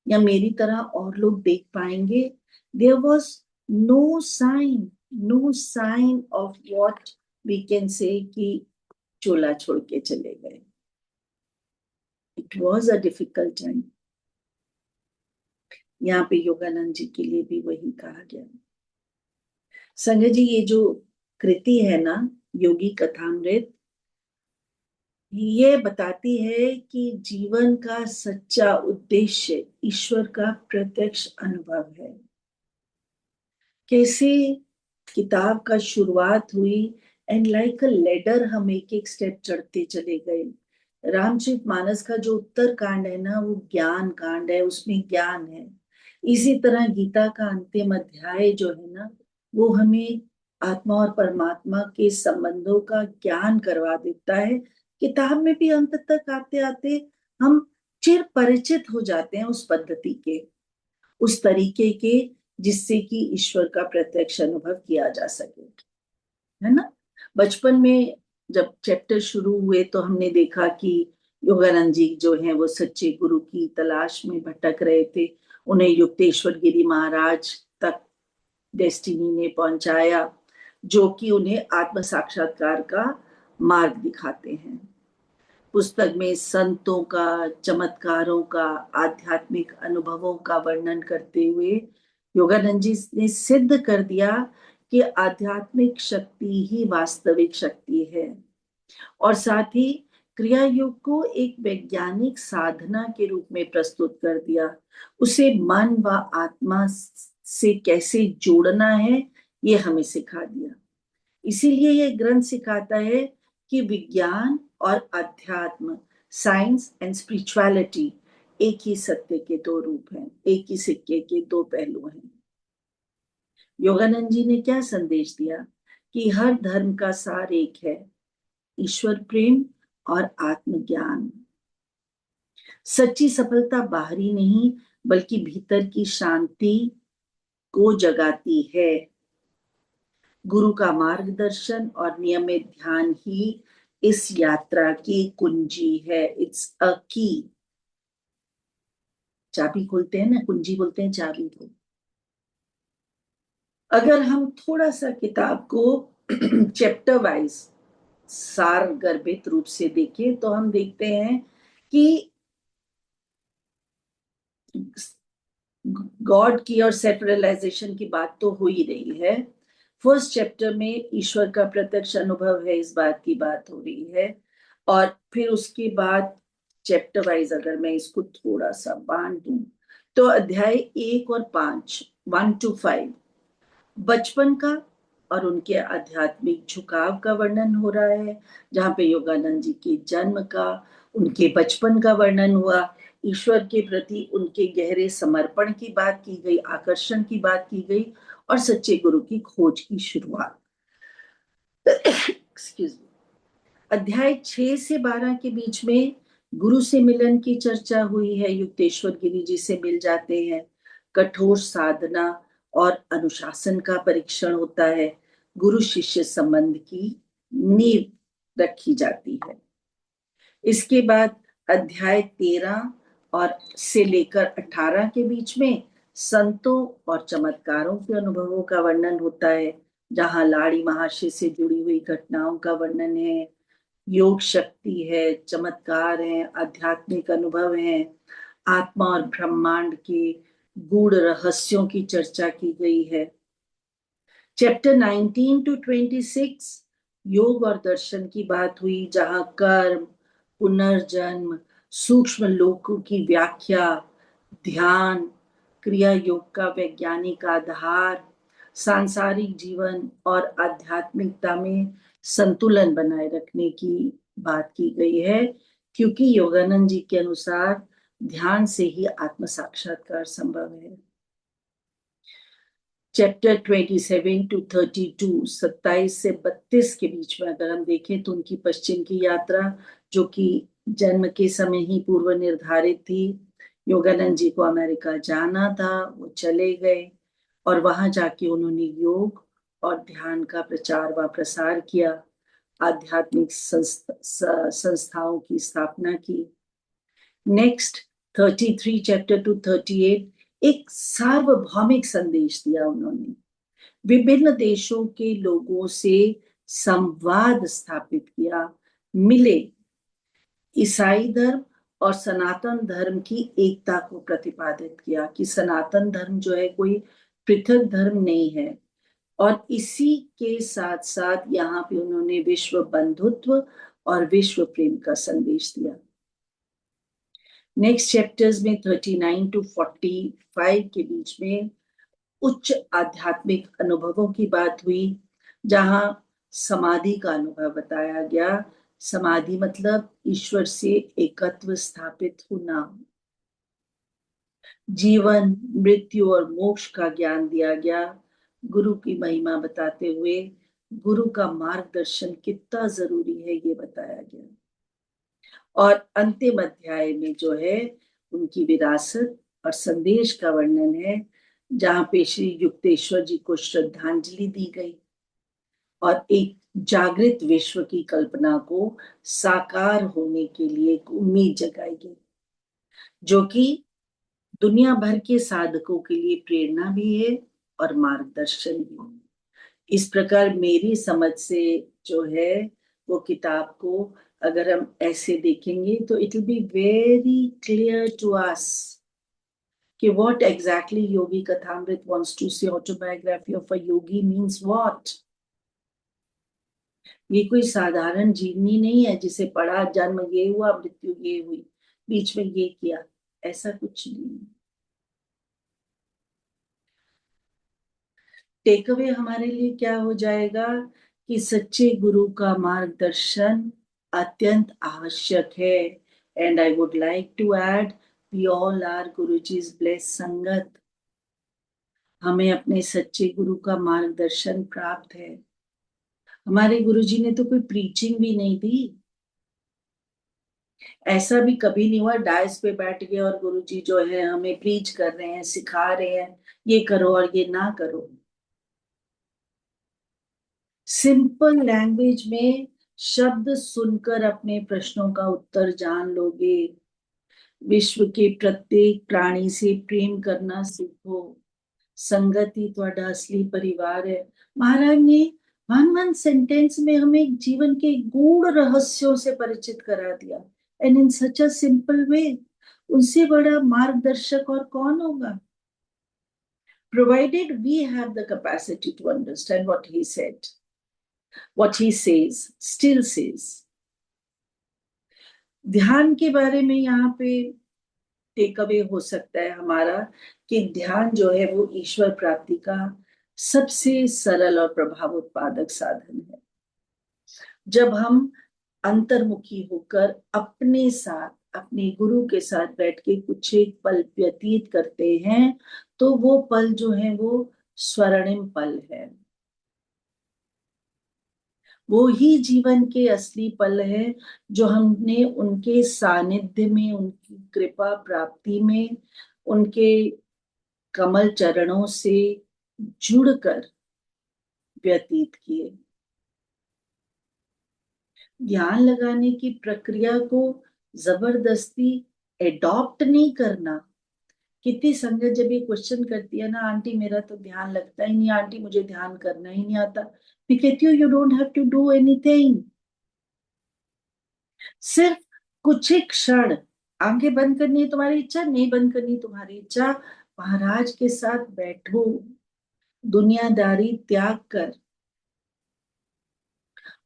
या मेरी तरह और लोग देख पाएंगे। There was no sign of what we can say कि चोला छोड़ के चले गए। It was a difficult time. यहाँ पे योगानंद जी के लिए भी वही कहा गया। संजय जी, ये जो कृति है ना योगी कथामृत, ये बताती है कि जीवन का सच्चा उद्देश्य ईश्वर का प्रत्यक्ष अनुभव है। कैसे किताब का शुरुआत हुई एंड लाइक अ लेडर हम एक एक स्टेप चढ़ते चले गए। रामचरितमानस का जो उत्तर कांड है ना, वो ज्ञान कांड है, उसमें ज्ञान है। इसी तरह गीता का अंतिम अध्याय जो है ना, वो हमें आत्मा और परमात्मा के संबंधों का ज्ञान करवा देता है। किताब में भी अंत तक आते आते हम चिर परिचित हो जाते हैं उस पद्धति के, उस तरीके के जिससे कि ईश्वर का प्रत्यक्ष अनुभव किया जा सके, है ना। बचपन में जब चैप्टर शुरू हुए तो हमने देखा कि योगानंद जी जो हैं वो सच्चे गुरु की तलाश में भटक रहे थे। उन्हें युक्तेश्वर गिरी महाराज तक डेस्टिनी ने पहुंचाया, जो कि उन्हें आत्म साक्षात्कार का मार्ग दिखाते हैं। पुस्तक में संतों का, चमत्कारों का, आध्यात्मिक अनुभवों का वर्णन करते हुए योगानंद जी ने सिद्ध कर दिया कि आध्यात्मिक शक्ति ही वास्तविक शक्ति है, और साथ ही क्रिया योग को एक वैज्ञानिक साधना के रूप में प्रस्तुत कर दिया। उसे मन व आत्मा से कैसे जोड़ना है ये हमें सिखा दिया। इसीलिए ये ग्रंथ सिखाता है कि विज्ञान और अध्यात्म, साइंस एंड स्पिरिचुअलिटी एक ही सत्य के दो रूप हैं, एक ही सिक्के के दो पहलू हैं। योगानंद जी ने क्या संदेश दिया कि हर धर्म का सार एक है, ईश्वर प्रेम और आत्मज्ञान। सच्ची सफलता बाहरी नहीं बल्कि भीतर की शांति को जगाती है। गुरु का मार्गदर्शन और नियमित ध्यान ही इस यात्रा की कुंजी है। इट्स अ की। चाबी खोलते हैं ना, कुंजी बोलते हैं चाबी को। अगर हम थोड़ा सा किताब को चैप्टर वाइज सार गर्भित रूप से देखें तो हम देखते हैं कि गॉड की और सेल्फ रियलाइजेशन की बात तो हो ही रही है। फर्स्ट चैप्टर में ईश्वर का प्रत्यक्ष अनुभव है, इस बात की बात हो रही है। और फिर उसके बाद चैप्टर वाइज अगर मैं इसको थोड़ा सा बांट दूं तो अध्याय 1 और 5 1 to 5 बचपन का और उनके आध्यात्मिक झुकाव का वर्णन हो रहा है, जहाँ पे योगानंद जी के जन्म का, उनके बचपन का वर्णन हुआ, ईश्वर के प्रति उनके गहरे समर्पण की बात की गई, आकर्षण की बात की गई और सच्चे गुरु की खोज की शुरुआत। Excuse me. अध्याय 6 से 12 के बीच में गुरु से मिलन की चर्चा हुई है। युक्तेश्वर गिरी जी से मिल जाते हैं, कठोर साधना और अनुशासन का परीक्षण होता है, गुरु शिष्य संबंध की नींव रखी जाती है। इसके बाद अध्याय 13 और से लेकर 18 के बीच में संतों और चमत्कारों के अनुभवों का वर्णन होता है, जहां लाड़ी महाशय से जुड़ी हुई घटनाओं का वर्णन है, योग शक्ति है, चमत्कार है, आध्यात्मिक अनुभव है, आत्मा और ब्रह्मांड के गूढ़ रहस्यों की चर्चा की गई है। चैप्टर 19 to 26 योग और दर्शन की बात हुई, जहां कर्म, पुनर्जन्म, सूक्ष्म लोकों की व्याख्या, ध्यान, क्रिया योग का वैज्ञानिक आधार, सांसारिक जीवन और आध्यात्मिकता में संतुलन बनाए रखने की बात की गई है, क्योंकि योगानंद जी के अनुसार ध्यान से ही आत्म साक्षात्कार संभव है। चैप्टर 27 to 32 27 से 32 के बीच में अगर हम देखें तो उनकी पश्चिम की यात्रा, जो कि जन्म के समय ही पूर्व निर्धारित थी। योगानंद जी को अमेरिका जाना था, वो चले गए और वहां जाके उन्होंने योग और ध्यान का प्रचार व प्रसार किया, आध्यात्मिक संस्थाओं की स्थापना की। नेक्स्ट 33 चैप्टर टू 38 एक सार्वभौमिक संदेश दिया उन्होंने, विभिन्न देशों के लोगों से संवाद स्थापित किया, मिले, ईसाई धर्म और सनातन धर्म की एकता को प्रतिपादित किया कि सनातन धर्म जो है कोई पृथक धर्म नहीं है। और इसी के साथ साथ यहाँ पे उन्होंने विश्व बंधुत्व और विश्व प्रेम का संदेश दिया। नेक्स्ट चैप्टर्स में 39 to 45 के बीच में उच्च आध्यात्मिक अनुभवों की बात हुई, जहां समाधि का अनुभव बताया गया। समाधि मतलब ईश्वर से एकत्व स्थापित होना। जीवन, मृत्यु और मोक्ष का ज्ञान दिया गया, गुरु की महिमा बताते हुए गुरु का मार्गदर्शन कितना जरूरी है ये बताया गया। और अंतिम अध्याय में जो है उनकी विरासत और संदेश का वर्णन है, जहां पे श्री युक्तेश्वर जी को श्रद्धांजलि दी गई और एक जागृत विश्व की कल्पना को साकार होने के लिए एक उम्मीद जगाई गई, जो कि दुनिया भर के साधकों के लिए प्रेरणा भी है और मार्गदर्शन भी। इस प्रकार मेरी समझ से जो है वो किताब को अगर हम ऐसे देखेंगे तो it will be very clear to us कि what exactly Yogi Kathamrit wants to say, autobiography of a yogi means what। ये कोई साधारण जीवनी नहीं है जिसे पढ़ा, जन्म ये हुआ, मृत्यु ये हुई, बीच में ये किया, ऐसा कुछ नहीं। टेक अवे हमारे लिए क्या हो जाएगा कि सच्चे गुरु का मार्गदर्शन अत्यंत आवश्यक है। And I would like to add, we all are Guruji's blessed sangat. हमें अपने सच्चे गुरु का मार्गदर्शन प्राप्त है। हमारे गुरुजी ने तो कोई प्रीचिंग भी नहीं दी। ऐसा भी कभी नहीं हुआ डायस पे बैठ गए और गुरुजी जो है हमें प्रीच कर रहे हैं, सिखा रहे हैं, ये करो और ये ना करो। सिंपल लैंग्वेज में शब्द सुनकर अपने प्रश्नों का उत्तर जान लोगे। विश्व के प्रत्येक प्राणी से प्रेम करना सीखो। संगत ही ਤੁਹਾਡਾ असली परिवार है। महाराज ने वन सेंटेंस में हमें जीवन के गूढ़ रहस्यों से परिचित करा दिया, and in such a simple way. उनसे बड़ा मार्गदर्शक और कौन होगा? Provided we have the capacity to understand what he said, what he says, still says. ध्यान के बारे में यहाँ पे टेक अवे हो सकता है हमारा कि ध्यान जो है वो ईश्वर प्राप्ति का सबसे सरल और प्रभाव उत्पादक साधन है। जब हम अंतर्मुखी होकर अपने साथ, अपने गुरु के साथ बैठ के कुछ एक पल व्यतीत करते हैं तो वो पल जो है वो स्वर्णिम पल है। वो ही जीवन के असली पल है जो हमने उनके सानिध्य में, उनकी कृपा प्राप्ति में, उनके कमल चरणों से जुड़कर व्यतीत किए। ध्यान लगाने की प्रक्रिया को जबरदस्ती एडॉप्ट नहीं करना। कितनी संगत जब ये क्वेश्चन करती है ना, आंटी मेरा तो ध्यान लगता ही नहीं, आंटी मुझे ध्यान करना ही नहीं आता, मैं कहती हूँ you don't have to do anything. सिर्फ कुछ ही क्षण आंखें बंद करनी है तुम्हारी इच्छा, नहीं बंद करनी तुम्हारी इच्छा, महाराज के साथ बैठो, दुनियादारी त्याग कर।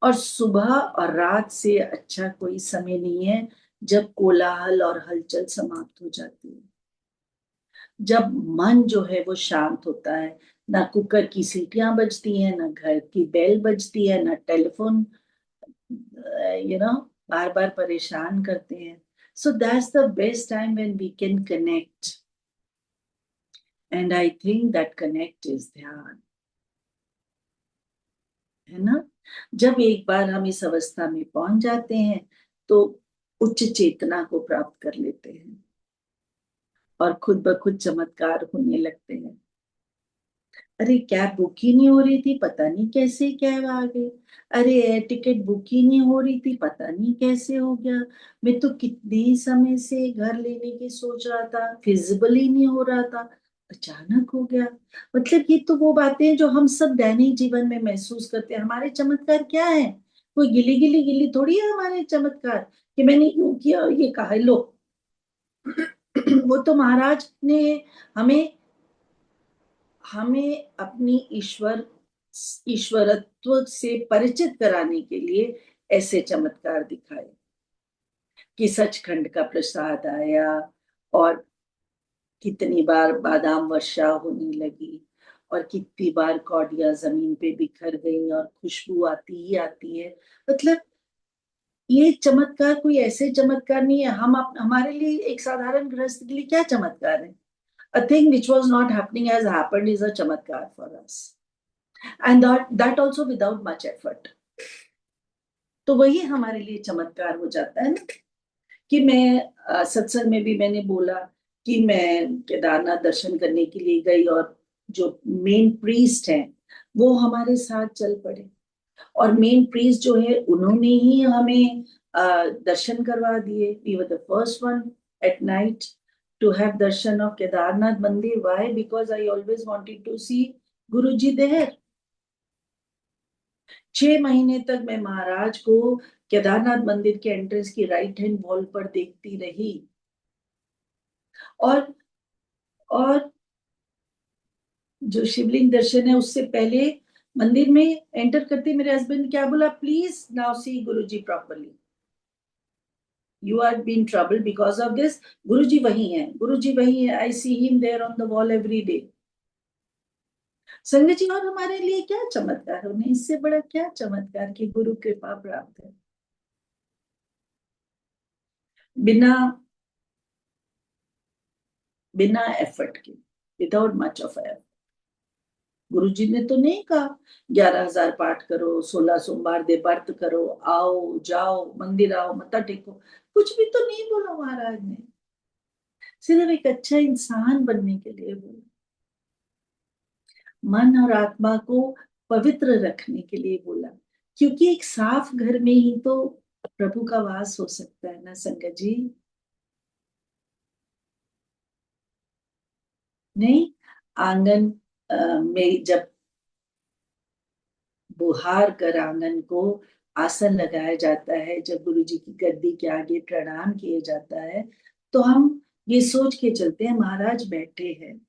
और सुबह और रात से अच्छा कोई समय नहीं है जब कोलाहल और हलचल समाप्त हो जाती है, जब मन जो है वो शांत होता है। ना कुकर की सीटियां बजती हैं, ना घर की बेल बजती है, ना टेलीफोन बार बार परेशान करते हैं। So that's the best time when we can connect, and I think that connect is dhyan, है ना। जब एक बार हम इस अवस्था में पहुंच जाते हैं तो उच्च चेतना को प्राप्त कर लेते हैं और खुद ब खुद चमत्कार होने लगते हैं। अरे कैब बुक ही नहीं हो रही थी, पता नहीं कैसे कैब आ गई। अरे एयर टिकट बुक ही नहीं हो रही थी, पता नहीं कैसे हो गया। मैं तो कितने समय से घर लेने की सोच रहा था, फिजिबल ही नहीं हो रहा था, अचानक हो गया। मतलब ये तो वो बातें हैं जो हम सब दैनिक जीवन में महसूस करते हैं। हमारे चमत्कार क्या है? कोई गिली गिली गिली थोड़ी है हमारे चमत्कार कि मैंने यूं किया और ये कहा लो। वो तो महाराज ने हमें हमें अपनी ईश्वरत्व से परिचित कराने के लिए ऐसे चमत्कार दिखाए कि सचखंड का प्रसाद आया और कितनी बार बादाम वर्षा होने लगी और कितनी बार कौड़ियां जमीन पे बिखर गई और खुशबू आती ही आती है। मतलब ये चमत्कार कोई ऐसे चमत्कार नहीं है। हमारे लिए, एक साधारण गृहस्थ के लिए क्या चमत्कार है? A thing which was not happening has happened is a chamatkar for us, and that also without much effort. तो वही हमारे लिए चमत्कार हो जाता है ना कि मैं सत्संग में भी मैंने बोला कि मैं केदारनाथ दर्शन करने के लिए गई और जो मेन प्रीस्ट हैं वो हमारे साथ चल पड़े, और मेन प्रीस्ट जो है उन्होंने ही हमें दर्शन करवा दिए। We were the first one at night to have darshan of Kedarnath Mandir. Why? Because I always wanted to see Guruji there. 6 महीने तक मैं महाराज को केदारनाथ मंदिर के एंट्रेंस की राइट हैंड वॉल पर देखती रही, और जो शिवलिंग दर्शन है उससे पहले मंदिर में एंटर करते मेरे हस्बैंड ने क्या बोला, please now see Guruji properly, you are in trouble because of this. गुरुजी वही है, गुरुजी वही है, I see him there on the wall every day. संगत जी, और हमारे लिए क्या चमत्कार, उन्हें इससे बड़ा क्या चमत्कार कि गुरु कृपा प्राप्त है बिना एफर्ट के, विदाउट मच ऑफ एफर्ट। गुरुजी ने तो नहीं कहा 11,000 पाठ करो, 16 सोमवार दे व्रत करो, आओ जाओ मंदिर आओ मत्था टेको, कुछ भी तो नहीं बोला महाराज ने। सिर्फ एक अच्छा इंसान बनने के लिए बोला, मन और आत्मा को पवित्र रखने के लिए बोला, क्योंकि एक साफ घर में ही तो प्रभु का वास हो सकता है ना संगत जी। नहीं, आंगन में जब बुहार कर आंगन को आसन लगाया जाता है, जब गुरु जी की गद्दी के आगे प्रणाम किए जाता है, तो हम ये सोच के चलते हैं महाराज बैठे हैं,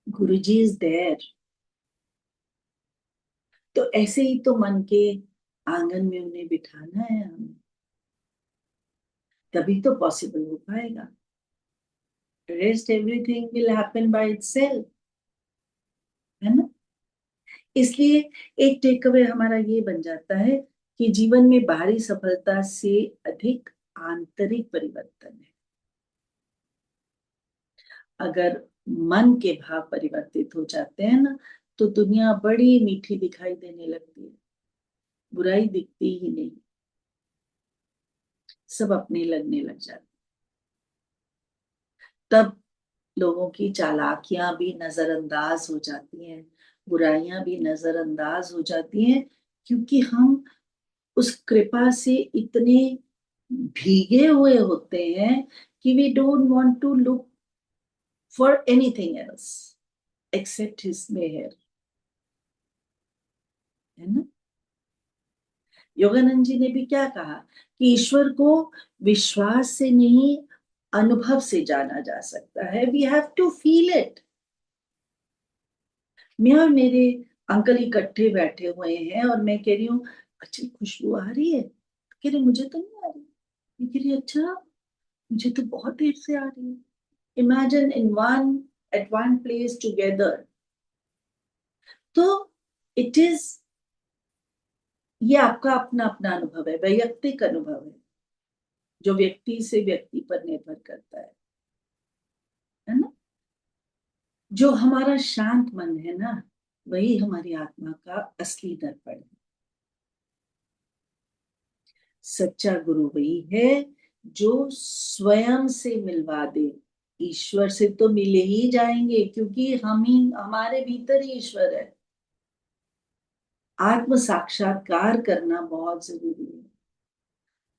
गुरु जी इज देयर। तो ऐसे ही तो मन के आंगन में उन्हें बिठाना है हमें, तभी तो पॉसिबल हो पाएगा। Rest everything will happen by itself, है ना। इसलिए एक टेक अवे हमारा ये बन जाता है कि जीवन में बाहरी सफलता से अधिक आंतरिक परिवर्तन है। अगर मन के भाव परिवर्तित हो जाते हैं ना, तो दुनिया बड़ी मीठी दिखाई देने लगती है, बुराई दिखती ही नहीं, सब अपने लगने लग जाते। तब लोगों की चालाकियां भी नजरअंदाज हो जाती हैं, बुराइयां भी नजरअंदाज हो जाती हैं, क्योंकि हम उस कृपा से इतने भीगे हुए होते हैं कि we don't want to look for anything else except his मेहर, है ना। योगानंद जी ने भी क्या कहा कि ईश्वर को विश्वास से नहीं अनुभव से जाना जा सकता है, we have to feel it. मैं और मेरे अंकल इकट्ठे बैठे हुए हैं और मैं कह रही हूँ अच्छी खुशबू आ रही है, कह रहे मुझे तो नहीं आ रही, मैं कह रही अच्छा मुझे तो बहुत देर से आ रही है। Imagine in one at one place together. तो इट इज, ये आपका अपना अपना अनुभव है, वैयक्तिक अनुभव है, जो व्यक्ति से व्यक्ति पर निर्भर करता है ना। जो हमारा शांत मन है ना, वही हमारी आत्मा का असली दर्पण है। सच्चा गुरु वही है जो स्वयं से मिलवा दे। ईश्वर से तो मिले ही जाएंगे, क्योंकि हम ही, हमारे भीतर ही ईश्वर है। आत्म साक्षात्कार करना बहुत जरूरी है।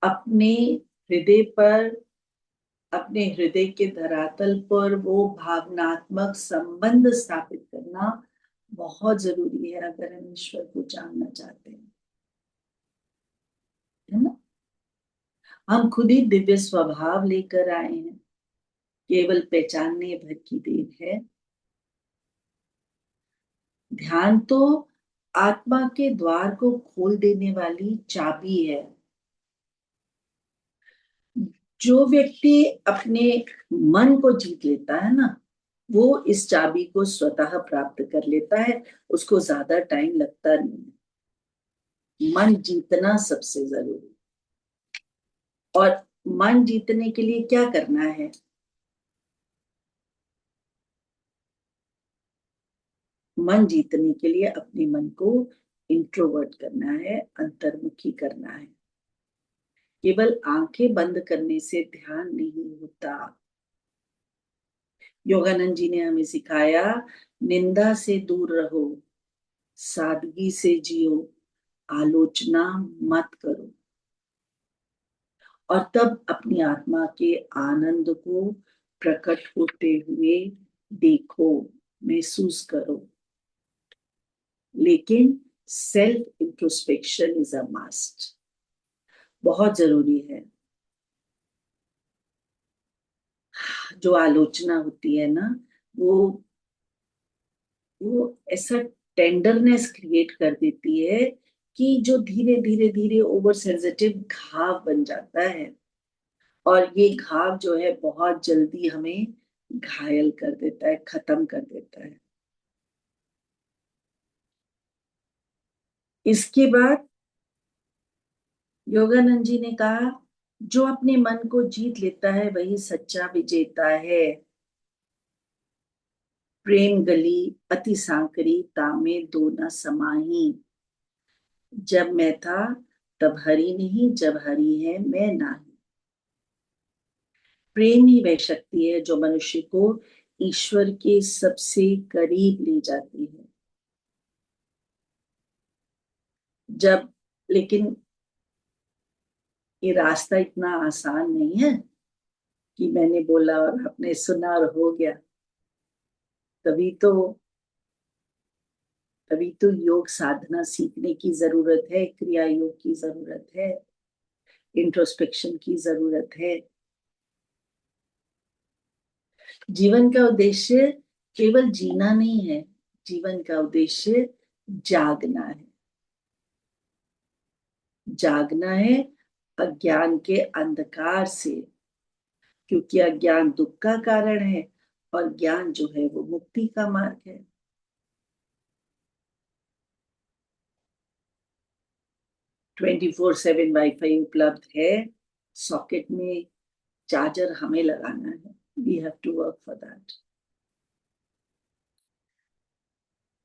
अपने हृदय पर, अपने हृदय के धरातल पर वो भावनात्मक संबंध स्थापित करना बहुत जरूरी है, अगर हम ईश्वर को जानना चाहते हैं, है ना। हम खुद ही दिव्य स्वभाव लेकर आए हैं, केवल पहचानने भर की देर है। ध्यान तो आत्मा के द्वार को खोल देने वाली चाबी है। जो व्यक्ति अपने मन को जीत लेता है ना, वो इस चाबी को स्वतः प्राप्त कर लेता है, उसको ज्यादा टाइम लगता नहीं। मन जीतना सबसे जरूरी। और मन जीतने के लिए क्या करना है? मन जीतने के लिए अपने मन को इंट्रोवर्ट करना है, अंतर्मुखी करना है। केवल आंखें बंद करने से ध्यान नहीं होता। योगानंद जी ने हमें सिखाया, निंदा से दूर रहो, सादगी से जियो, आलोचना मत करो। और तब अपनी आत्मा के आनंद को प्रकट होते हुए देखो, महसूस करो। लेकिन self introspection is a must, बहुत जरूरी है। जो आलोचना होती है ना, वो ऐसा टेंडरनेस क्रिएट कर देती है कि जो धीरे धीरे धीरे ओवर सेंसिटिव घाव बन जाता है, और ये घाव जो है बहुत जल्दी हमें घायल कर देता है, खत्म कर देता है। इसके बाद योगानंद जी ने कहा, जो अपने मन को जीत लेता है वही सच्चा विजेता है। प्रेम गली अति सांकरी तामे दो न समाही। जब मैं था तब हरि नहीं, जब हरि है मैं नाही। प्रेम ही वह शक्ति है जो मनुष्य को ईश्वर के सबसे करीब ले जाती है। जब लेकिन ये रास्ता इतना आसान नहीं है कि मैंने बोला और आपने सुना और हो गया। तभी तो योग साधना सीखने की जरूरत है, क्रिया योग की जरूरत है, इंट्रोस्पेक्शन की जरूरत है। जीवन का उद्देश्य केवल जीना नहीं है, जीवन का उद्देश्य जागना है। जागना है अज्ञान के अंधकार से, क्योंकि अज्ञान दुख का कारण है और ज्ञान जो है वो मुक्ति का मार्ग है। 24/7 वाईफाई उपलब्ध है, सॉकेट में चार्जर हमें लगाना है। We have to work for that.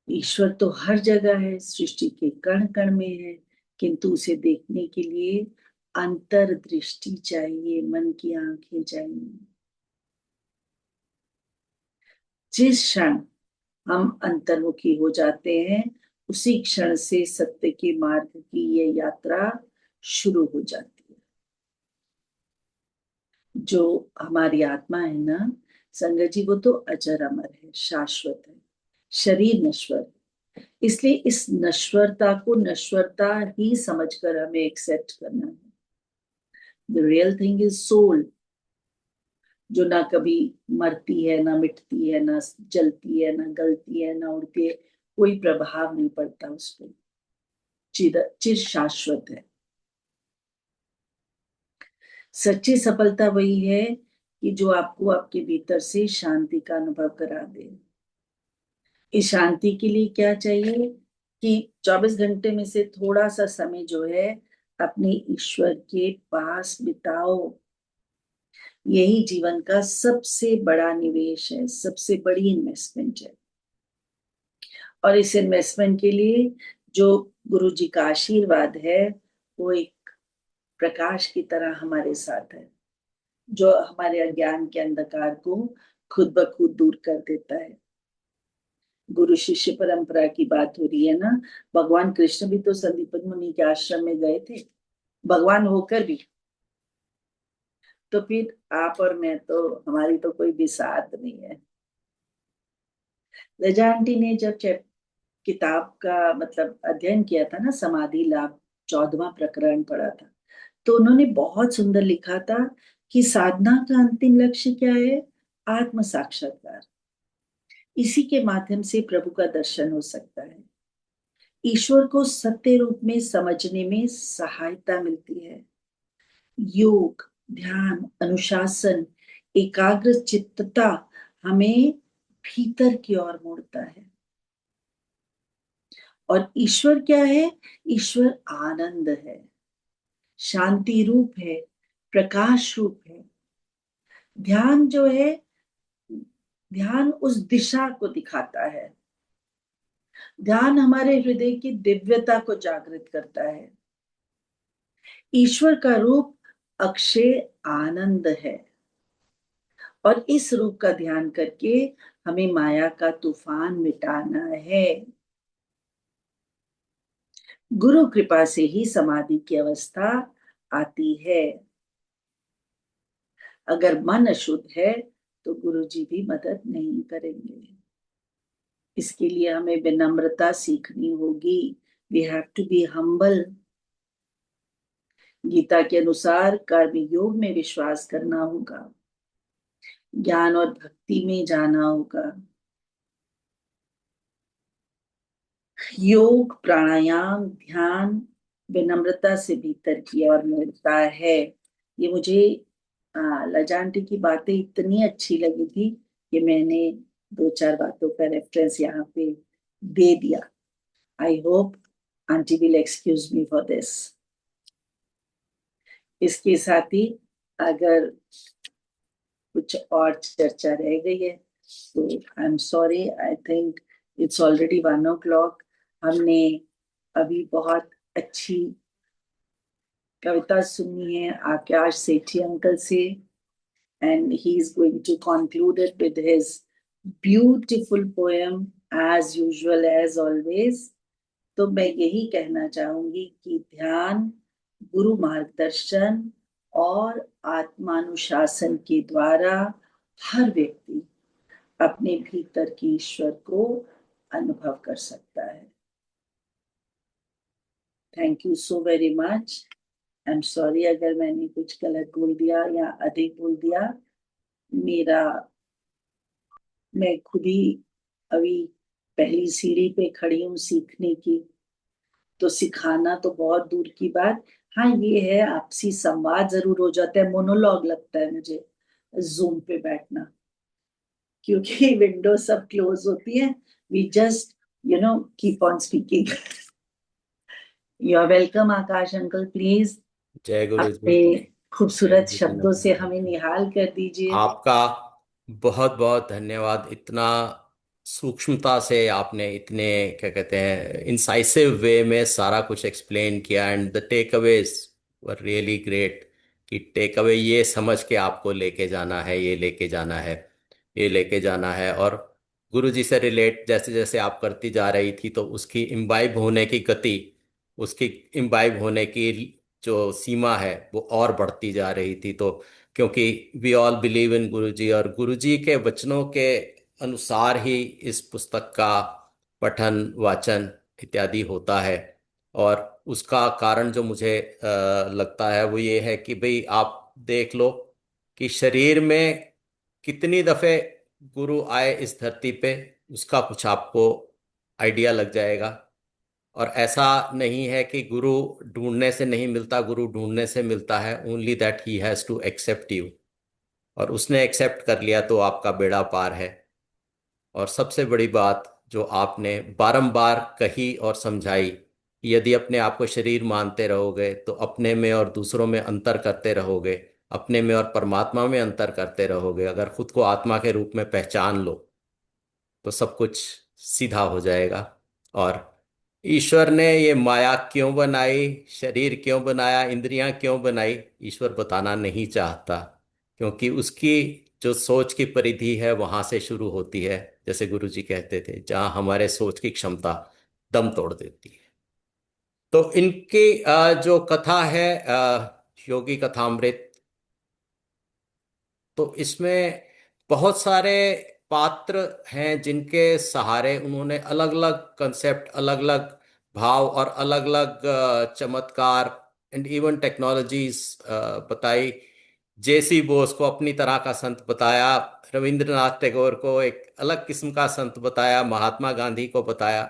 ईश्वर तो हर जगह है, सृष्टि के कण कण में है, किंतु उसे देखने के लिए अंतर्दृष्टि चाहिए, मन की आंखें चाहिए। जिस क्षण हम अंतर्मुखी हो जाते हैं, उसी क्षण से सत्य के मार्ग की ये यात्रा शुरू हो जाती है। जो हमारी आत्मा है ना संगत जी, वो तो अजर अमर है, शाश्वत है। शरीर नश्वर है, इसलिए इस नश्वरता को नश्वरता ही समझकर हमें एक्सेप्ट करना है। The real thing is soul, जो ना कभी मरती है, ना मिटती है, ना जलती है, ना गलती है, ना उड़ती है, कोई प्रभाव नहीं पड़ता उस पर, चिर शाश्वत है। सच्ची सफलता वही है कि जो आपको आपके भीतर से शांति का अनुभव करा दे। इस शांति के लिए क्या चाहिए कि 24 घंटे में से थोड़ा सा समय जो है अपने ईश्वर के पास बिताओ। यही जीवन का सबसे बड़ा निवेश है, सबसे बड़ी इन्वेस्टमेंट है। और इस इन्वेस्टमेंट के लिए जो गुरु जी का आशीर्वाद है वो एक प्रकाश की तरह हमारे साथ है, जो हमारे अज्ञान के अंधकार को खुद ब खुद दूर कर देता है। गुरु शिष्य परंपरा की बात हो रही है ना, भगवान कृष्ण भी तो संदीपन मुनि के आश्रम में गए थे, भगवान होकर भी। तो फिर आप और मैं तो, हमारी तो कोई बिसात नहीं है। लजा आंटी ने जब किताब का मतलब अध्ययन किया था ना, समाधि लाभ 14वां प्रकरण पढ़ा था, तो उन्होंने बहुत सुंदर लिखा था कि साधना का अंतिम लक्ष्य क्या है? आत्म साक्षात्कार। इसी के माध्यम से प्रभु का दर्शन हो सकता है, ईश्वर को सत्य रूप में समझने में सहायता मिलती है। योग, ध्यान, अनुशासन, एकाग्र चित्तता हमें भीतर की ओर मोड़ता है। और ईश्वर क्या है? ईश्वर आनंद है, शांति रूप है, प्रकाश रूप है। ध्यान जो है, ध्यान उस दिशा को दिखाता है। ध्यान हमारे हृदय की दिव्यता को जागृत करता है। ईश्वर का रूप अक्षय आनंद है, और इस रूप का ध्यान करके हमें माया का तूफान मिटाना है। गुरु कृपा से ही समाधि की अवस्था आती है। अगर मन अशुद्ध है तो गुरु जी भी मदद नहीं करेंगे। इसके लिए हमें विनम्रता सीखनी होगी। We have to be humble. Gita के अनुसार कर्म योग में विश्वास करना होगा, ज्ञान और भक्ति में जाना होगा। योग, प्राणायाम, ध्यान विनम्रता से भीतर की ओर मिलता है। ये मुझे लजा आंटी की बातें इतनी अच्छी लगी थी कि मैंने 2-4 बातों का रेफरेंस यहाँ पे दे दिया। I hope aunty will excuse me for this. इसके साथ ही अगर कुछ और चर्चा रह गई है So I'm sorry, I think it's already 1 o'clock. हमने अभी बहुत अच्छी कविता सुनी है आकाश सेठी अंकल से, and he is going to conclude it with his beautiful poem as usual, as always. तो मैं यही कहना चाहूंगी कि ध्यान, गुरु मार्गदर्शन और आत्मानुशासन के द्वारा हर व्यक्ति अपने भीतर के ईश्वर को अनुभव कर सकता है। Thank you so very much. I am sorry अगर मैंने कुछ गलत बोल दिया या अधिक बोल दिया। मैं खुद ही अभी पहली सीढ़ी पे खड़ी हूँ सीखने की, तो सिखाना तो बहुत दूर की बात। हाँ, ये है आपसी संवाद जरूर हो जाता है, मोनोलॉग लगता है मुझे जूम पे बैठना, क्योंकि विंडो सब क्लोज होती है। We just keep on speaking. You are welcome Akash uncle, please जय गुरु अपने जी। खूबसूरत जय शब्दों से गुरु हमें जी। निहाल कर दीजिए। आपका बहुत बहुत धन्यवाद। इतना सूक्ष्मता से आपने इतने क्या कहते हैं इंसाइसिव वे में सारा कुछ एक्सप्लेन किया, and the takeaways were really great. कि टेक अवे ये समझ के आपको लेके जाना है, ये लेके जाना है, ये लेके जाना है। और गुरु जी से रिलेट जैसे जैसे आप करती जा रही थी, तो उसकी इम्बाइब होने की गति, उसकी इम्बाइब होने की जो सीमा है वो और बढ़ती जा रही थी। तो क्योंकि वी ऑल बिलीव इन गुरुजी, और गुरुजी के वचनों के अनुसार ही इस पुस्तक का पठन वाचन इत्यादि होता है। और उसका कारण जो मुझे लगता है वो ये है कि भाई आप देख लो कि शरीर में कितनी दफे गुरु आए इस धरती पे, उसका कुछ आपको आइडिया लग जाएगा। और ऐसा नहीं है कि गुरु ढूंढने से नहीं मिलता, गुरु ढूंढने से मिलता है। Only that he has to accept you, और उसने एक्सेप्ट कर लिया तो आपका बेड़ा पार है। और सबसे बड़ी बात जो आपने बारंबार कही और समझाई, कि यदि अपने आप को शरीर मानते रहोगे तो अपने में और दूसरों में अंतर करते रहोगे, अपने में और परमात्मा में अंतर करते रहोगे। अगर खुद को आत्मा के रूप में पहचान लो तो सब कुछ सीधा हो जाएगा। और ईश्वर ने ये माया क्यों बनाई, शरीर क्यों बनाया, इंद्रियां क्यों बनाई, ईश्वर बताना नहीं चाहता, क्योंकि उसकी जो सोच की परिधि है वहां से शुरू होती है। जैसे गुरु जी कहते थे, जहां हमारे सोच की क्षमता दम तोड़ देती है। तो इनकी जो कथा है योगी कथामृत, तो इसमें बहुत सारे पात्र हैं जिनके सहारे उन्होंने अलग अलग कंसेप्ट, अलग अलग भाव और अलग अलग चमत्कार एंड इवन टेक्नोलॉजीज बताई। जेसी बोस को अपनी तरह का संत बताया, रविंद्रनाथ टैगोर को एक अलग किस्म का संत बताया, महात्मा गांधी को बताया।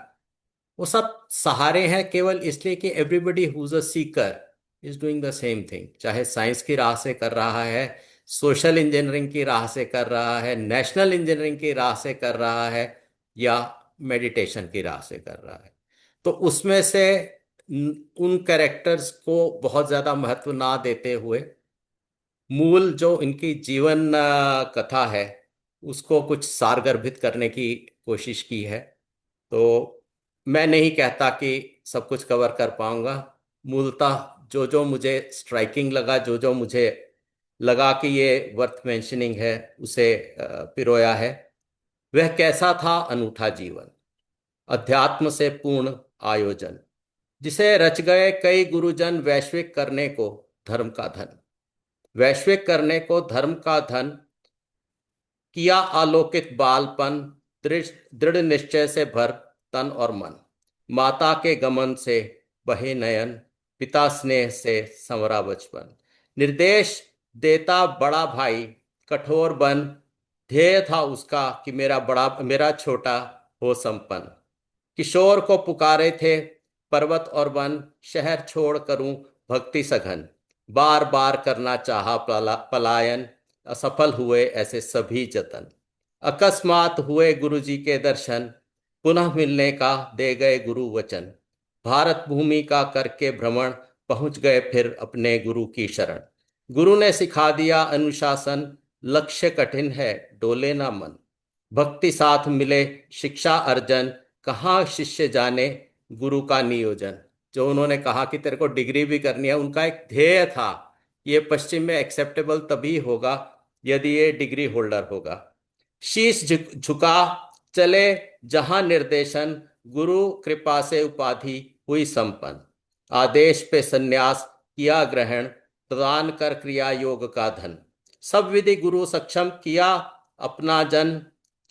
वो सब सहारे हैं केवल इसलिए कि everybody who's a Sikar is doing the same thing. चाहे साइंस की राह से कर रहा है, सोशल इंजीनियरिंग की राह से कर रहा है, नेशनल इंजीनियरिंग की राह से कर रहा है, या मेडिटेशन की राह से कर रहा है। तो उसमें से उन कैरेक्टर्स को बहुत ज़्यादा महत्व ना देते हुए मूल जो इनकी जीवन कथा है उसको कुछ सारगर्भित करने की कोशिश की है। तो मैं नहीं कहता कि सब कुछ कवर कर पाऊंगा। मूलतः जो जो मुझे स्ट्राइकिंग लगा, जो जो मुझे लगा कि ये वर्थ मेंशनिंग है, उसे पिरोया है। वह कैसा था अनूठा जीवन, अध्यात्म से पूर्ण आयोजन, जिसे रच गए कई गुरुजन, वैश्विक करने को धर्म का धन, वैश्विक करने को धर्म का धन, किया आलोकित बालपन, दृढ़ दृढ़ निश्चय से भर तन और मन, माता के गमन से बहे नयन, पिता स्नेह से संवरा बचपन, निर्देश देता बड़ा भाई कठोर बन, ध्येय था उसका कि मेरा छोटा हो संपन्न। किशोर को पुकारे थे पर्वत और वन, शहर छोड़ करूं भक्ति सघन, बार बार करना चाहा पलायन, असफल हुए ऐसे सभी जतन। अकस्मात हुए गुरु जी के दर्शन, पुनः मिलने का दे गए गुरु वचन, भारत भूमि का करके भ्रमण, पहुंच गए फिर अपने गुरु की शरण। गुरु ने सिखा दिया अनुशासन, लक्ष्य कठिन है डोले ना मन, भक्ति साथ मिले शिक्षा अर्जन, कहाँ शिष्य जाने गुरु का नियोजन। जो उन्होंने कहा कि तेरे को डिग्री भी करनी है, उनका एक ध्येय था, ये पश्चिम में एक्सेप्टेबल तभी होगा यदि ये डिग्री होल्डर होगा। शीश झुका चले जहां निर्देशन, गुरु कृपा से उपाधि हुई संपन्न। आदेश पे सन्यास किया ग्रहण, प्रदान कर क्रिया योग का धन। सब विधि गुरु सक्षम किया अपना जन,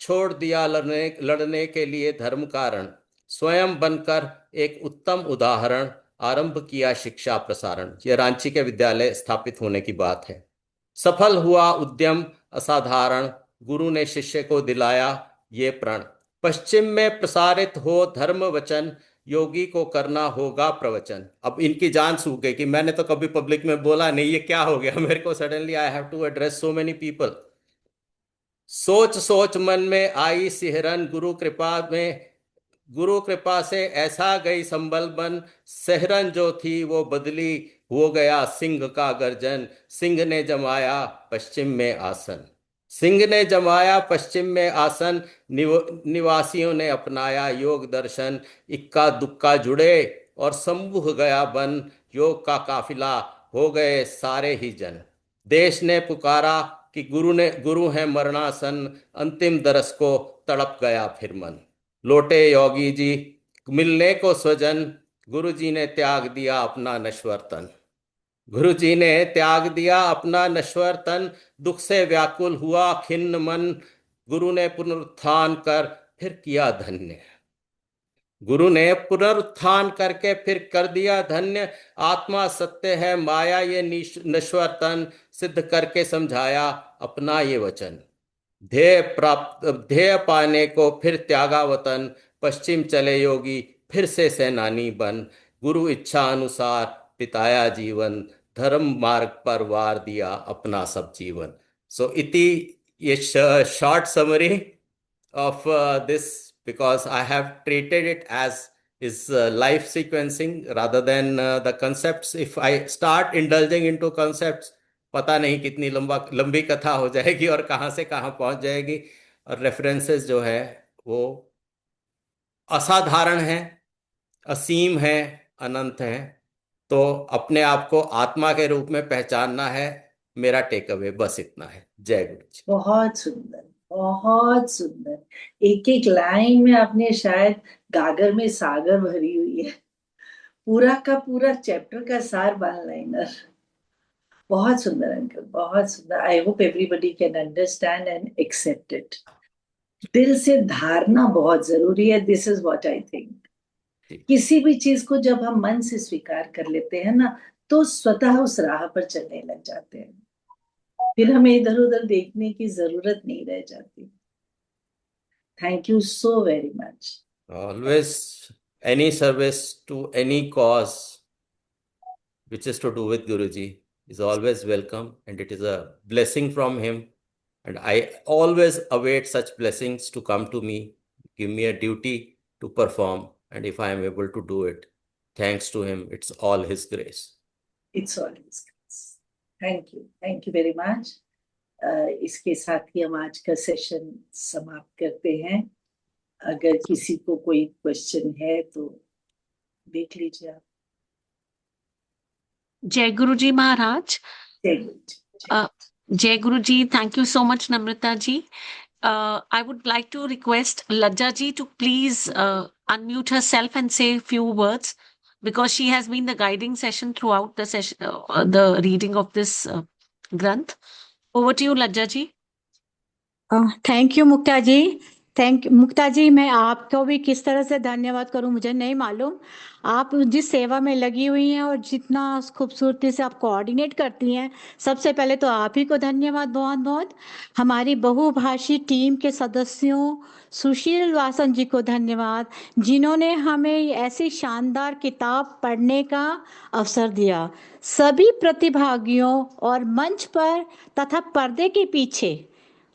छोड़ दिया लड़ने लड़ने के लिए धर्म कारण। स्वयं बनकर एक उत्तम उदाहरण, आरंभ किया शिक्षा प्रसारण। यह रांची के विद्यालय स्थापित होने की बात है। सफल हुआ उद्यम असाधारण, गुरु ने शिष्य को दिलाया ये प्रण। पश्चिम में प्रसारित हो धर्म वचन, योगी को करना होगा प्रवचन। अब इनकी जान सूख गई कि मैंने तो कभी पब्लिक में बोला नहीं, ये क्या हो गया मेरे को, suddenly I have to address so many people. सोच सोच मन में आई सिहरन, गुरु कृपा से ऐसा गई संबल बन। सहरन जो थी वो बदली, हो गया सिंह का गर्जन। सिंह ने जमाया पश्चिम में आसन, सिंह ने जमाया पश्चिम में आसन। निवासियों ने अपनाया योग दर्शन। इक्का दुक्का जुड़े और समूह गया बन, योग का काफिला हो गए सारे ही जन। देश ने पुकारा कि गुरु है मरणासन, अंतिम दरस को तड़प गया फिर मन। लौटे योगी जी मिलने को स्वजन, गुरु जी ने त्याग दिया अपना नश्वर तन। गुरु जी ने त्याग दिया अपना नश्वर तन, दुख से व्याकुल हुआ खिन्न मन। गुरु ने पुनरुत्थान कर फिर किया धन्य, गुरु ने पुनरुत्थान करके फिर कर दिया धन्य। आत्मा सत्य है माया ये नश्वर तन, सिद्ध करके समझाया अपना ये वचन। ध्येय पाने को फिर त्यागा वतन, पश्चिम चले योगी फिर से सेनानी बन। गुरु इच्छा अनुसार बिताया जीवन, धर्म मार्ग पर वार दिया अपना सब जीवन। सो इति ये short summary of this, because I have treated it as is life sequencing rather than the concepts. If I start indulging into concepts, पता नहीं कितनी लंबी कथा हो जाएगी और कहाँ से कहाँ पहुंच जाएगी। और रेफरेंसेस जो है वो असाधारण है, असीम है, अनंत है। तो अपने आप को आत्मा के रूप में पहचानना है। मेरा टेक अवे बस इतना है। जय गुरु जी। बहुत सुंदर, बहुत सुंदर। एक एक लाइन में आपने शायद गागर में सागर भरी हुई है। पूरा का पूरा चैप्टर का सार वन लाइनर। बहुत सुंदर अंकल, बहुत सुंदर। I hope everybody can understand and accept it. दिल से धारना बहुत जरूरी है। This is what I think. किसी भी चीज को जब हम मन से स्वीकार कर लेते हैं ना, तो स्वतः उस राह पर चलने लग जाते हैं, फिर हमें इधर उधर देखने की जरूरत नहीं रह जाती। Thank you so very much. Always any service to any cause which is to do with Guruji is always welcome, and it is a blessing from him. And I always await such blessings to come to me, give me a duty to perform, and if I am able to do it, thanks to him, it's all his grace. It's all his grace. Thank you very much. इसके साथ ही हम आज का सेशन समाप्त करते हैं। अगर किसी को कोई क्वेश्चन है तो देख लीजिए आप। जय गुरु जी महाराज। जय गुरु जी। Jai Guruji, thank you so much, Namrata ji. I would like to request Lajja ji to please unmute herself and say a few words, because she has been the guiding session throughout the session, the reading of this Granth. Over to you, Lajja ji. Thank you Mukta ji. Mukta ji, मैं आपको भी किस तरह से धन्यवाद करूं मुझे नहीं मालूम। आप जिस सेवा में लगी हुई हैं और जितना खूबसूरती से आप कोऑर्डिनेट करती हैं, सबसे पहले तो आप ही को धन्यवाद बहुत बहुत। हमारी बहुभाषी टीम के सदस्यों, सुशील वासन जी को धन्यवाद, जिन्होंने हमें ऐसी शानदार किताब पढ़ने का अवसर दिया। सभी प्रतिभागियों और मंच पर तथा पर्दे के पीछे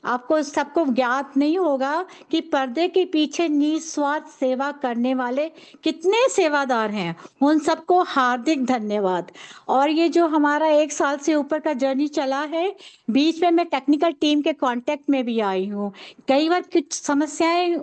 आपको सबको ज्ञात नहीं होगा कि पर्दे के पीछे निस्वार्थ सेवा करने वाले कितने सेवादार हैं। उन सबको हार्दिक धन्यवाद। और ये जो हमारा 1 साल से ऊपर का जर्नी चला है, बीच में मैं टेक्निकल टीम के कांटेक्ट में भी आई हूँ। कई बार कुछ समस्याएं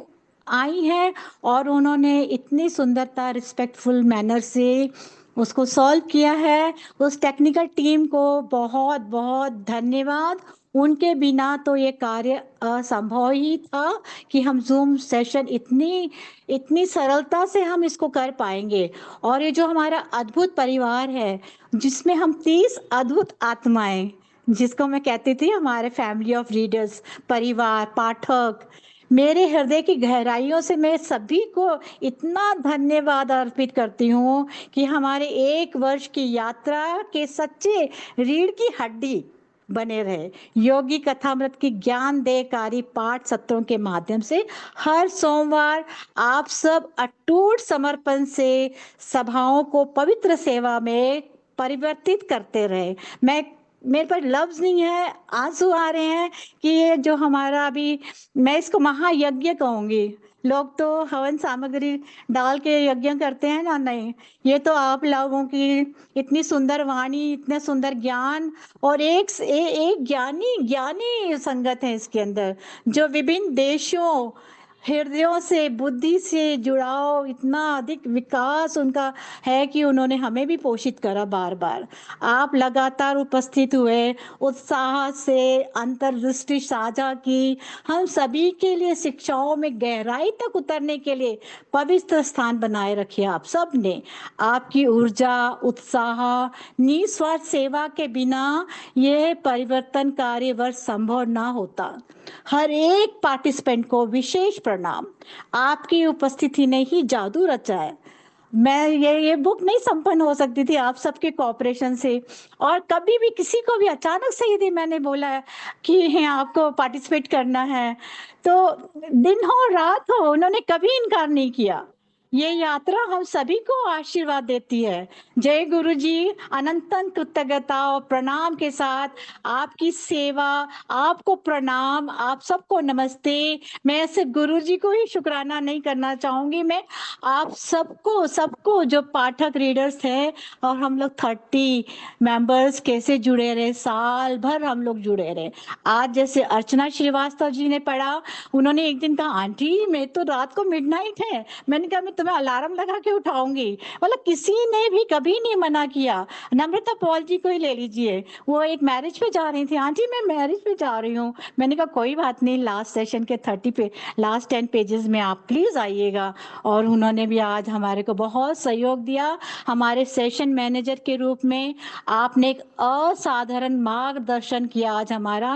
आई हैं और उन्होंने इतनी सुंदरता रिस्पेक्टफुल मैनर से उसको सॉल्व किया है। उस टेक्निकल टीम को बहुत बहुत धन्यवाद। उनके बिना तो ये कार्य असंभव ही था कि हम जूम सेशन इतनी सरलता से हम इसको कर पाएंगे। और ये जो हमारा अद्भुत परिवार है, जिसमें हम 30 अद्भुत आत्माएं, जिसको मैं कहती थी हमारे फैमिली ऑफ रीडर्स, परिवार, पाठक, मेरे हृदय की गहराइयों से मैं सभी को इतना धन्यवाद अर्पित करती हूँ कि हमारे 1 वर्ष की यात्रा के सच्चे रीढ़ की हड्डी बने रहे। योगी कथामृत की ज्ञान देहकारी पाठ सत्रों के माध्यम से हर सोमवार आप सब अटूट समर्पण से सभाओं को पवित्र सेवा में परिवर्तित करते रहे। मेरे पर लफ्ज नहीं है, आंसू आ रहे हैं कि ये जो हमारा अभी, मैं इसको महायज्ञ कहूंगी। लोग तो हवन सामग्री डाल के यज्ञ करते हैं ना, नहीं, ये तो आप लोगों की इतनी सुंदर वाणी, इतने सुंदर ज्ञान और एक ज्ञानी संगत है इसके अंदर, जो विभिन्न देशों, हृदयों से, बुद्धि से जुड़ाव, इतना अधिक विकास उनका है कि उन्होंने हमें भी पोषित करा बार बार। आप लगातार उपस्थित हुए, उत्साह से अंतर्दृष्टि साझा की, हम सभी के लिए शिक्षाओं में गहराई तक उतरने के लिए पवित्र स्थान बनाए रखे आप सब ने। आपकी ऊर्जा, उत्साह, निस्वार्थ सेवा के बिना यह परिवर्तनकारी वर्ष संभव ना होता। हर एक पार्टिसिपेंट को विशेष प्रणाम। आपकी उपस्थिति ने ही जादू रचा है। मैं ये बुक नहीं संपन्न हो सकती थी आप सबके कोऑपरेशन से। और कभी भी किसी को भी अचानक से यदि मैंने बोला है कि आपको पार्टिसिपेट करना है, तो दिन हो रात हो, उन्होंने कभी इनकार नहीं किया। ये यात्रा हम सभी को आशीर्वाद देती है। जय गुरु जी। अनंतन कृतज्ञता और प्रणाम के साथ आपकी सेवा, आपको प्रणाम, आप सबको नमस्ते। मैं ऐसे गुरु जी को ही शुक्राना नहीं करना चाहूंगी, मैं आप सबको जो पाठक रीडर्स हैं, और हम लोग 30 मेंबर्स कैसे जुड़े रहे, साल भर हम लोग जुड़े रहे। आज जैसे अर्चना श्रीवास्तव जी ने पढ़ा, उन्होंने एक दिन कहा, आंटी मैं तो रात को मिडनाइट है। मैंने कहा मैं तुम्हें अलार्म लगा के उठाऊंगी। मतलब किसी ने भी कभी नहीं मना किया। नम्रता पॉल जी को ही ले लीजिए, वो एक मैरिज पे जा रही थी, आंटी मैं मैरिज पे जा रही हूँ। मैंने कहा कोई बात नहीं, लास्ट सेशन के 30 पे लास्ट 10 पेजेस में आप प्लीज आइएगा। और उन्होंने भी आज हमारे को बहुत सहयोग दिया। हमारे सेशन मैनेजर के रूप में आपने एक असाधारण मार्गदर्शन किया। आज हमारा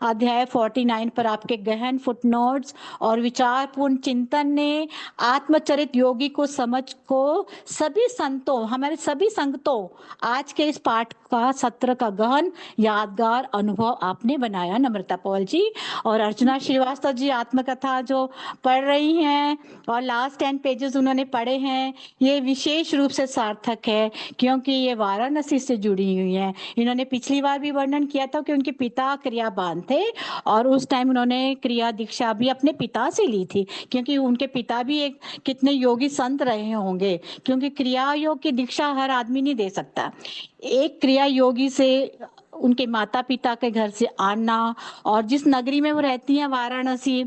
अध्याय 49 पर आपके गहन फुटनोट्स और विचारपूर्ण चिंतन ने आत्मचरित योगी को समझ को सभी संतों, हमारे सभी संगतों, आज के इस पाठ का सत्र का गहन यादगार अनुभव आपने बनाया नम्रता पॉल जी। और अर्चना श्रीवास्तव जी आत्मकथा जो पढ़ रही हैं और लास्ट 10 पेजेस उन्होंने पढ़े हैं, ये विशेष रूप से सार्थक है क्योंकि ये वाराणसी से जुड़ी हुई हैं। इन्होंने पिछली बार भी वर्णन किया था कि उनके पिता क्रियाबान थे और उस टाइम उन्होंने क्रिया दीक्षा भी अपने पिता से ली थी, क्योंकि उनके पिता भी एक कितने योगी संत रहे होंगे, क्योंकि क्रिया योग की दीक्षा हर आदमी नहीं दे सकता। एक क्रिया योगी से उनके माता पिता के घर से आना, और जिस नगरी में वो रहती हैं वाराणसी,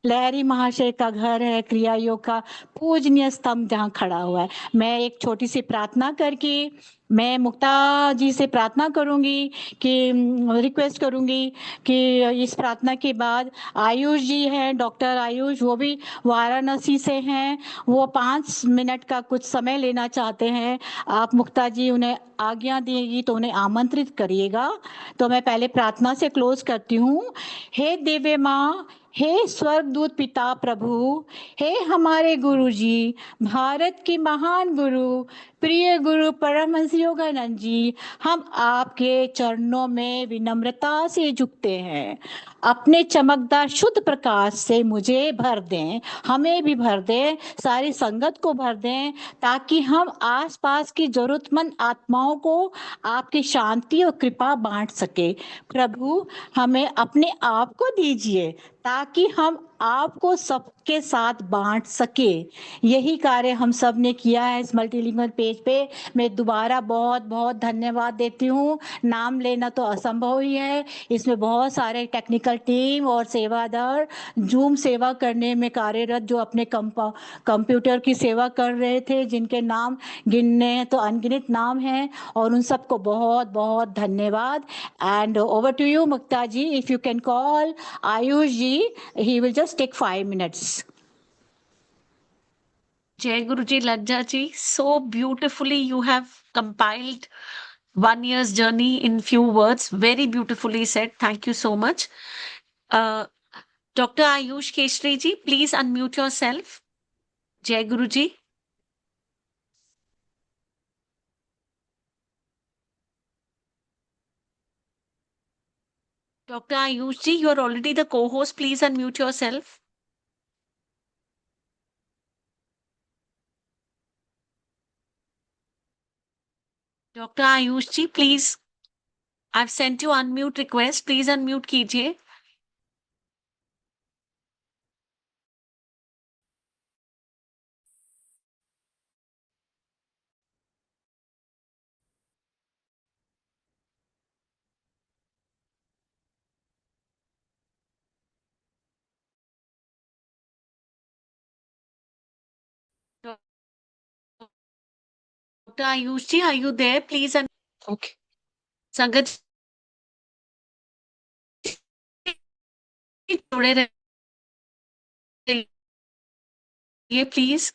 लहरी महाशय का घर है, क्रिया योग का पूजनीय स्तंभ जहाँ खड़ा हुआ है। मैं एक छोटी सी प्रार्थना करके मैं मुक्ता जी से प्रार्थना करूंगी कि रिक्वेस्ट करूंगी कि इस प्रार्थना के बाद आयुष जी हैं, डॉक्टर आयुष, वो भी वाराणसी से हैं, वो 5 मिनट का कुछ समय लेना चाहते हैं। आप मुक्ता जी उन्हें आज्ञा देगी तो उन्हें आमंत्रित करिएगा। तो मैं पहले प्रार्थना से क्लोज करती हूँ। हे दिव्य माँ, हे स्वर्गदूत पिता प्रभु, हे हमारे गुरु जी, भारत के महान गुरु, प्रिय गुरु परमहंस योगानंद जी, हम आपके चरणों में विनम्रता से झुकते हैं। अपने चमकदार शुद्ध प्रकाश से मुझे भर दें, हमें भी भर दें, सारी संगत को भर दें, ताकि हम आसपास की जरूरतमंद आत्माओं को आपकी शांति और कृपा बांट सके। प्रभु, हमें अपने आप को दीजिए ताकि हम आपको सबके साथ बांट सके। यही कार्य हम सब ने किया है इस मल्टीलिंगुअल पेज पे। मैं दोबारा बहुत बहुत धन्यवाद देती हूँ। नाम लेना तो असंभव ही है, इसमें बहुत सारे टेक्निकल टीम और सेवादार जूम सेवा करने में कार्यरत जो अपने कंप्यूटर की सेवा कर रहे थे, जिनके नाम गिनने हैं तो अनगिनत नाम हैं, और उन सबको बहुत बहुत धन्यवाद। And over to you Mukta ji, if you can call Ayush ji, he will just take 5 minutes. Jai Guruji, Lajja ji, so beautifully you have compiled 1 year's journey in few words. Very beautifully said. Thank you so much. Dr. Ayush Keshri ji, please unmute yourself. Jai Guruji. Dr. Ayush ji, you are already the co-host. Please unmute yourself. Dr. Ayush ji, please. I've sent you unmute request. Please unmute कीजिए. Dr. Ayush ji, are you there? Please. Okay. संगत जी, जुड़े रहिए please.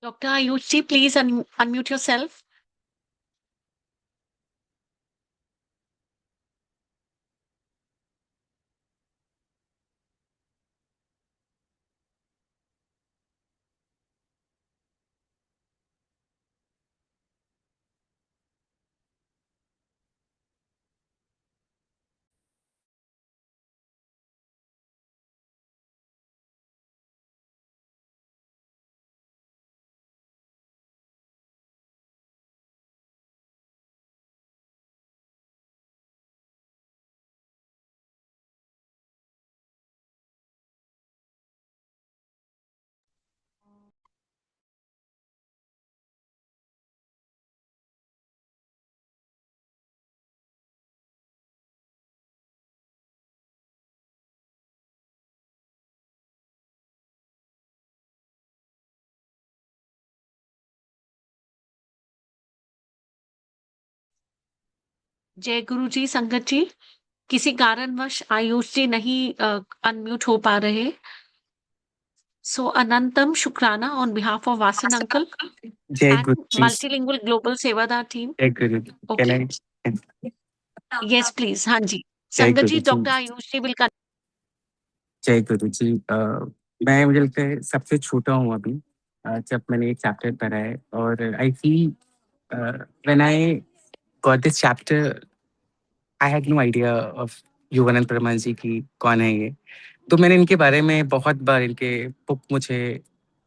Dr. Ayush ji, please unmute yourself. जय गुरु जी, संगत जी, किसी कारणवश आयुष जी नहीं अनम्यूट हो पा रहे. So Anantam Shukrana on behalf of Vasan uncle Jai and Guruji. Multilingual Global Sevadar team. Jai Guruji. Okay. Can I? Yes, please. हाँ जी. जय संगत जी, गुरुजी. डॉक्टर आयुष जी will जय गुरुजी. मैं मुझे लगता है सबसे छोटा हूँ अभी, जब मैंने एक चैप्टर पढ़ा है, और I feel when I got this chapter I had no idea of Yogananda Paramahansa ji की कौन है ये. तो मैंने इनके बारे में बहुत बार, इनके बुक मुझे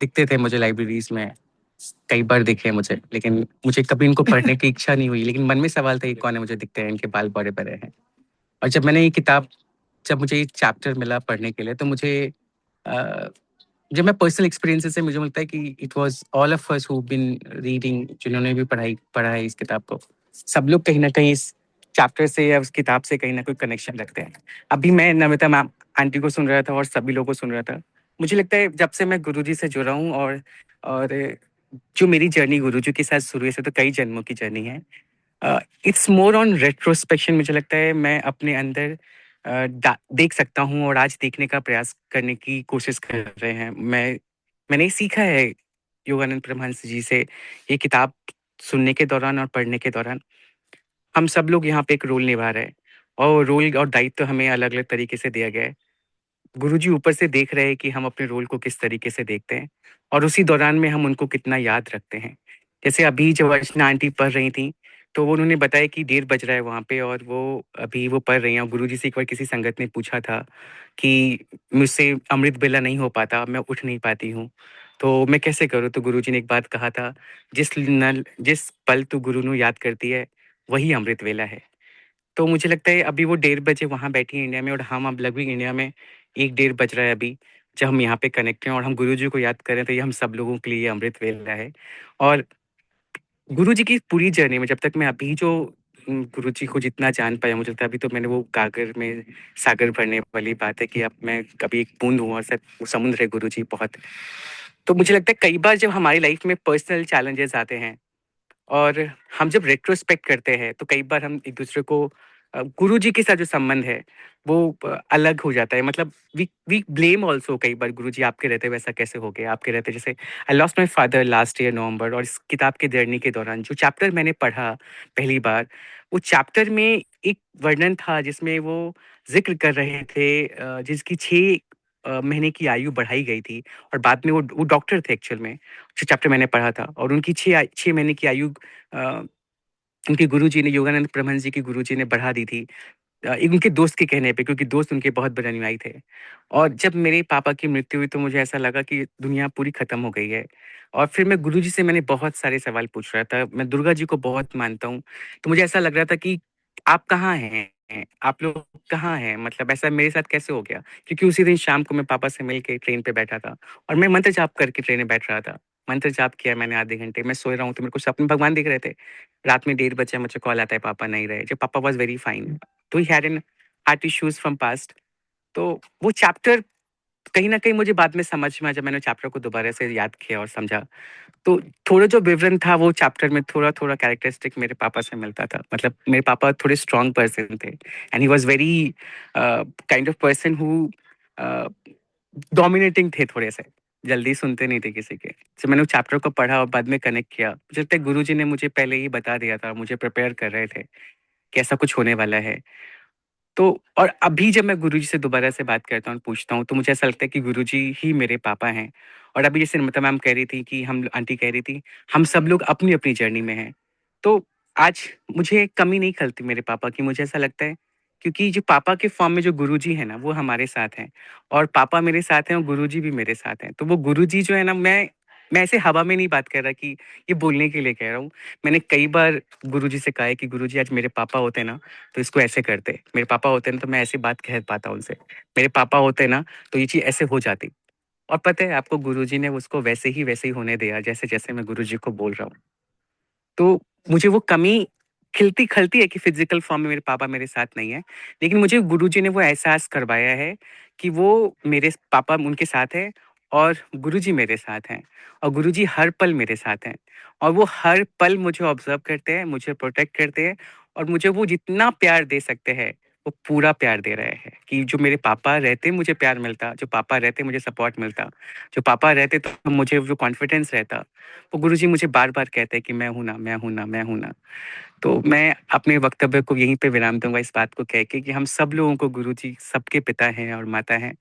दिखते थे, मुझे लाइब्रेरीज में कई बार दिखे मुझे, लेकिन मुझे कभी इनको पढ़ने की इच्छा नहीं हुई. लेकिन मन में सवाल था, ये कौन है, मुझे दिखते हैं, इनके बाल बड़े बड़े हैं. और जब मैंने ये किताब, जब मुझे ये चैप्टर मिला पढ़ने के लिए, तो मुझे जब मैं पर्सनल एक्सपीरियंसेस से मुझे मिलता है कि it was all of us who been reading, जिन्होंने भी पढ़ा है इस किताब को, सब लोग कहीं ना कहीं इस चैप्टर से या उस किताब से कहीं ना कोई कनेक्शन रखते हैं। अभी मैं नमिता मैम आंटी को सुन रहा था और सभी लोगों को सुन रहा था। मुझे लगता है जब से मैं गुरुजी से जुड़ा हूँ और जो मेरी जर्नी गुरुजी के साथ शुरू से तो कई जन्मों की जर्नी है। It's more on retrospection. मुझे लगता है मैं अपने अंदर देख सकता हूँ और आज देखने का प्रयास करने की कोशिश कर रहे हैं। मैंने सीखा है योगानंद परमहंस जी से ये किताब सुनने के दौरान और पढ़ने के दौरान। हम सब लोग यहाँ पे एक रोल निभा रहे हैं और रोल और दायित्व तो हमें अलग अलग तरीके से दिया गया है। गुरुजी ऊपर से देख रहे हैं कि हम अपने रोल को किस तरीके से देखते हैं और उसी दौरान में हम उनको कितना याद रखते हैं। जैसे अभी जब अर्चना आंटी पढ़ रही थी तो वो उन्होंने बताया कि 1:30 बज रहा है वहाँ पे और वो पढ़ रही हैं और गुरुजी से एक बार किसी संगत ने पूछा था कि मुझसे अमृत वेला नहीं हो पाता, मैं उठ नहीं पाती हूँ, तो मैं कैसे करूँ? तो गुरुजी ने एक बात कहा था, जिस पल तू गुरु ਨੂੰ याद करती है वही अमृत वेला है। तो मुझे लगता है अभी वो 1:30 बजे वहाँ बैठी है इंडिया में और हम अब लगभग इंडिया में 1:30 बज रहा है अभी, जब हम यहाँ पे कनेक्ट हैं और हम गुरुजी को याद करें तो ये हम सब लोगों के लिए अमृत वेला है। और गुरुजी की पूरी जर्नी में जब तक मैं अभी जो गुरुजी को जितना जान पाया, मुझे लगता है अभी तो मैंने वो गागर में सागर भरने वाली बात है कि अब मैं कभी एक बूंद हूँ और शायद वो समुद्र है गुरुजी बहुत। तो मुझे लगता है कई बार जब हमारी लाइफ में पर्सनल चैलेंजेस आते हैं और हम जब रेट्रोस्पेक्ट करते हैं तो कई बार हम एक दूसरे को गुरुजी के साथ जो संबंध है वो अलग हो जाता है। मतलब वी ब्लेम ऑल्सो कई बार, गुरुजी आपके रहते वैसा कैसे हो गया, आपके रहते जैसे I lost my father last year November. और इस किताब के जर्नी के दौरान जो चैप्टर मैंने पढ़ा पहली बार, वो चैप्टर में एक वर्णन था जिसमें वो जिक्र कर रहे थे जिसकी 6 महीने की आयु बढ़ाई गई थी और बाद में वो डॉक्टर थे एक्चुअल में, जो चैप्टर मैंने पढ़ा था। और उनकी 6 महीने की आयु उनके गुरुजी ने, योगानंद परमहंस जी के गुरुजी ने बढ़ा दी थी एक उनके दोस्त के कहने पे, क्योंकि दोस्त उनके बहुत बड़े अनुयायी थे। और जब मेरे पापा की मृत्यु हुई तो मुझे ऐसा लगा कि दुनिया पूरी खत्म हो गई है। और फिर मैं गुरुजी से मैंने बहुत सारे सवाल पूछ रहा था। मैं दुर्गा जी को बहुत मानता हूँ, तो मुझे ऐसा लग रहा था कि आप कहाँ हैं? आप लोग कहाँ हैं? मतलब ऐसा मेरे साथ कैसे हो गया? क्योंकि उसी दिन शाम को मैं पापा से मिल के ट्रेन पे बैठा था और मैं मंत्र जाप करके ट्रेन में बैठ रहा था। मंत्र जाप किया मैंने आधे घंटे, मैं सोए रहा हूँ तो मेरे को सपने भगवान दिख रहे थे। रात में 1:30 बजे मुझे कॉल आता है पापा नहीं रहे, जब पापा वाज वेरी फाइन, तो he had an heart issues from past. तो वो चैप्टर कहीं न कहीं मुझे बाद में समझ में आया जब मैंने चैप्टर को दोबारा से याद किया और समझा। तो थोड़ा जो विवरण था वो चैप्टर में थोड़ा-थोड़ा कैरेक्टरिस्टिक मेरे पापा से मिलता था। मतलब मेरे पापा थोड़े स्ट्रॉन्ग पर्सन थे and he was very kind of person who a, dominating थे थोड़े से, जल्दी सुनते नहीं थे किसी के। जब मैंने वो चैप्टर को पढ़ा और बाद में कनेक्ट किया, मुझे लगता है गुरुजी ने मुझे पहले ही बता दिया था, मुझे प्रिपेयर कर रहे थे कि ऐसा कुछ होने वाला है। तो और अभी जब मैं गुरुजी से दोबारा से बात करता हूँ, पूछता हूँ, तो मुझे ऐसा लगता है कि गुरुजी ही मेरे पापा हैं। और अभी जैसे नमिता मैम कह रही थी कि हम आंटी कह रही थी, हम सब लोग अपनी-अपनी जर्नी में हैं। तो आज मुझे कमी नहीं खलती मेरे पापा की, मुझे ऐसा लगता है क्योंकि जो पापा के फॉर्म में जो गुरुजी हैं ना, वो हमारे साथ हैं और पापा मेरे साथ हैं और गुरुजी भी मेरे साथ हैं। तो वो गुरुजी जो है ना, मैं ऐसे हवा में नहीं बात कर रहा कि ये बोलने के लिए कह रहा हूँ। मैंने कई बार गुरुजी से कहा है कि गुरुजी आज मेरे पापा होते ना तो इसको ऐसे करते। मेरे पापा होते ना तो मैं ऐसी बात कह पाता उनसे। मेरे पापा होते ना तो ये चीज़ ऐसे हो जाती। और पता है आपको गुरुजी ने उसको वैसे ही होने दिया जैसे-जैसे मैं गुरुजी को बोल रहा हूँ। तो मुझे वो कमी खलती है कि फिज़िकल फ़ॉर्म में मेरे पापा मेरे साथ नहीं है। लेकिन मुझे गुरुजी ने वो एहसास करवाया है कि वो मेरे पापा उनके साथ हैं और गुरुजी मेरे साथ हैं और गुरुजी हर पल मेरे साथ हैं। और वो हर पल मुझे ऑब्ज़र्व करते हैं, मुझे प्रोटेक्ट करते हैं और मुझे वो जितना प्यार दे सकते हैं, वो पूरा प्यार दे रहे हैं। कि जो मेरे पापा रहते मुझे प्यार मिलता, जो पापा रहते मुझे सपोर्ट मिलता, जो पापा रहते तो मुझे जो कॉन्फिडेंस रहता, वो गुरुजी मुझे बार-बार कहते हैं कि मैं हूँ ना, मैं हूँ ना, मैं हूँ ना। तो मैं अपने वक्तव्य को यहीं पे विराम दूँगा इस बात को कह के कि हम सब लोगों को गुरुजी सबके पिता हैं और माता हैं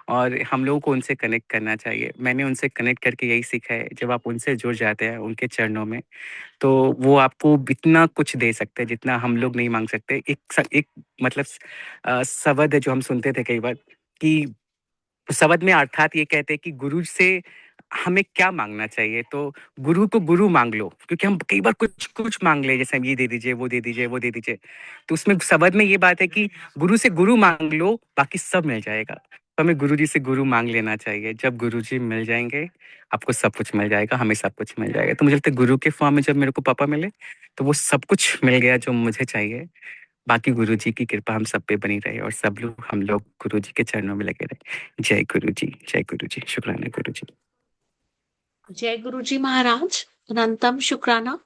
और हम लोगों को उनसे कनेक्ट करना चाहिए। मैंने उनसे कनेक्ट करके यही सीखा है, जब आप उनसे जुड़ जाते हैं उनके चरणों में, तो वो आपको इतना कुछ दे सकते हैं जितना हम लोग नहीं माँग सकते। एक मतलब शब्द है जो हम सुनते थे कई बार कि शब्द में अर्थात ये कहते हैं कि गुरु से हमें क्या माँगना चाहिए? तो गुरु को गुरु माँग लो, क्योंकि हम कई बार कुछ माँग ले, जैसे हम ये दे दीजिए, वो दे दीजिए, वो दे दीजिए। तो उसमें शब्द में ये बात है कि गुरु से गुरु माँग लो, बाकी सब मिल जाएगा। तो हमें गुरुजी से गुरु माँग लेना चाहिए। जब गुरुजी मिल जाएँगे, आपको सब कुछ मिल जाएगा, हमें सब कुछ मिल जाएगा। तो मुझे लगता है गुरु के फॉर्म में जब मेरे को पापा मिले, तो वो सब कुछ मिल गया जो मुझे चाहिए। बाकी गुरुजी की कृपा हम सब पे बनी रहे और सब लोग हम लोग गुरुजी के चरणों में लगे रहे। जय गुरुजी, जय गुरुजी, शुक्राना गुरुजी। Jai Guruji Maharaj, Anantam Shukrana.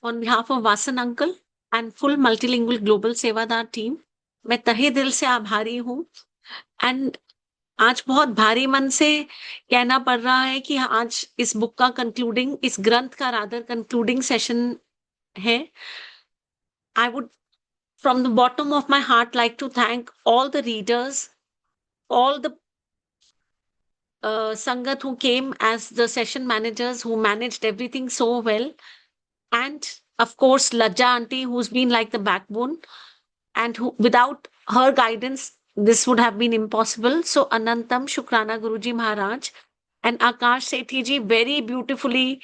On behalf of Vasan Uncle and full multilingual global सेवादार टीम, मैं तहे दिल से आभारी हूँ। एंड आज बहुत भारी मन से कहना पड़ रहा है कि आज इस बुक का कंक्लूडिंग, इस ग्रंथ का रादर कंक्लूडिंग सेशन है। I would from the bottom of my heart like to thank all the readers, all the Sangat who came as the session managers who managed everything so well, and of course Lajja auntie who's been like the backbone and who without her guidance this would have been impossible. So Anantam Shukrana Guruji Maharaj and Akash Sethi ji very beautifully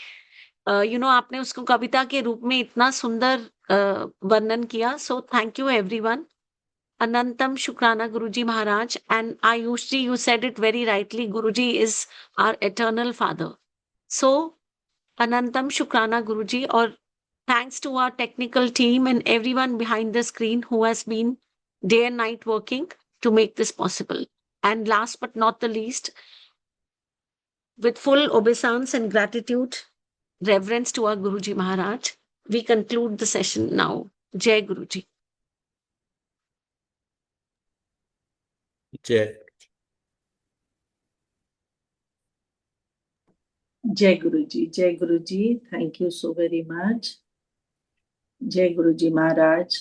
आपने उसको कविता के रूप में इतना सुंदर वर्णन किया. So thank you everyone. Anantam Shukrana Guruji Maharaj, and Ayush ji, you said it very rightly. Guruji is our eternal father. So Anantam Shukrana Guruji, or thanks to our technical team and everyone behind the screen who has been day and night working to make this possible. And last but not the least, with full obeisance and gratitude, reverence to our Guruji Maharaj, we conclude the session now. Jai Guruji. जय जय गुरुजी, जय Guruji, thank you so very much. जय गुरुजी महाराज।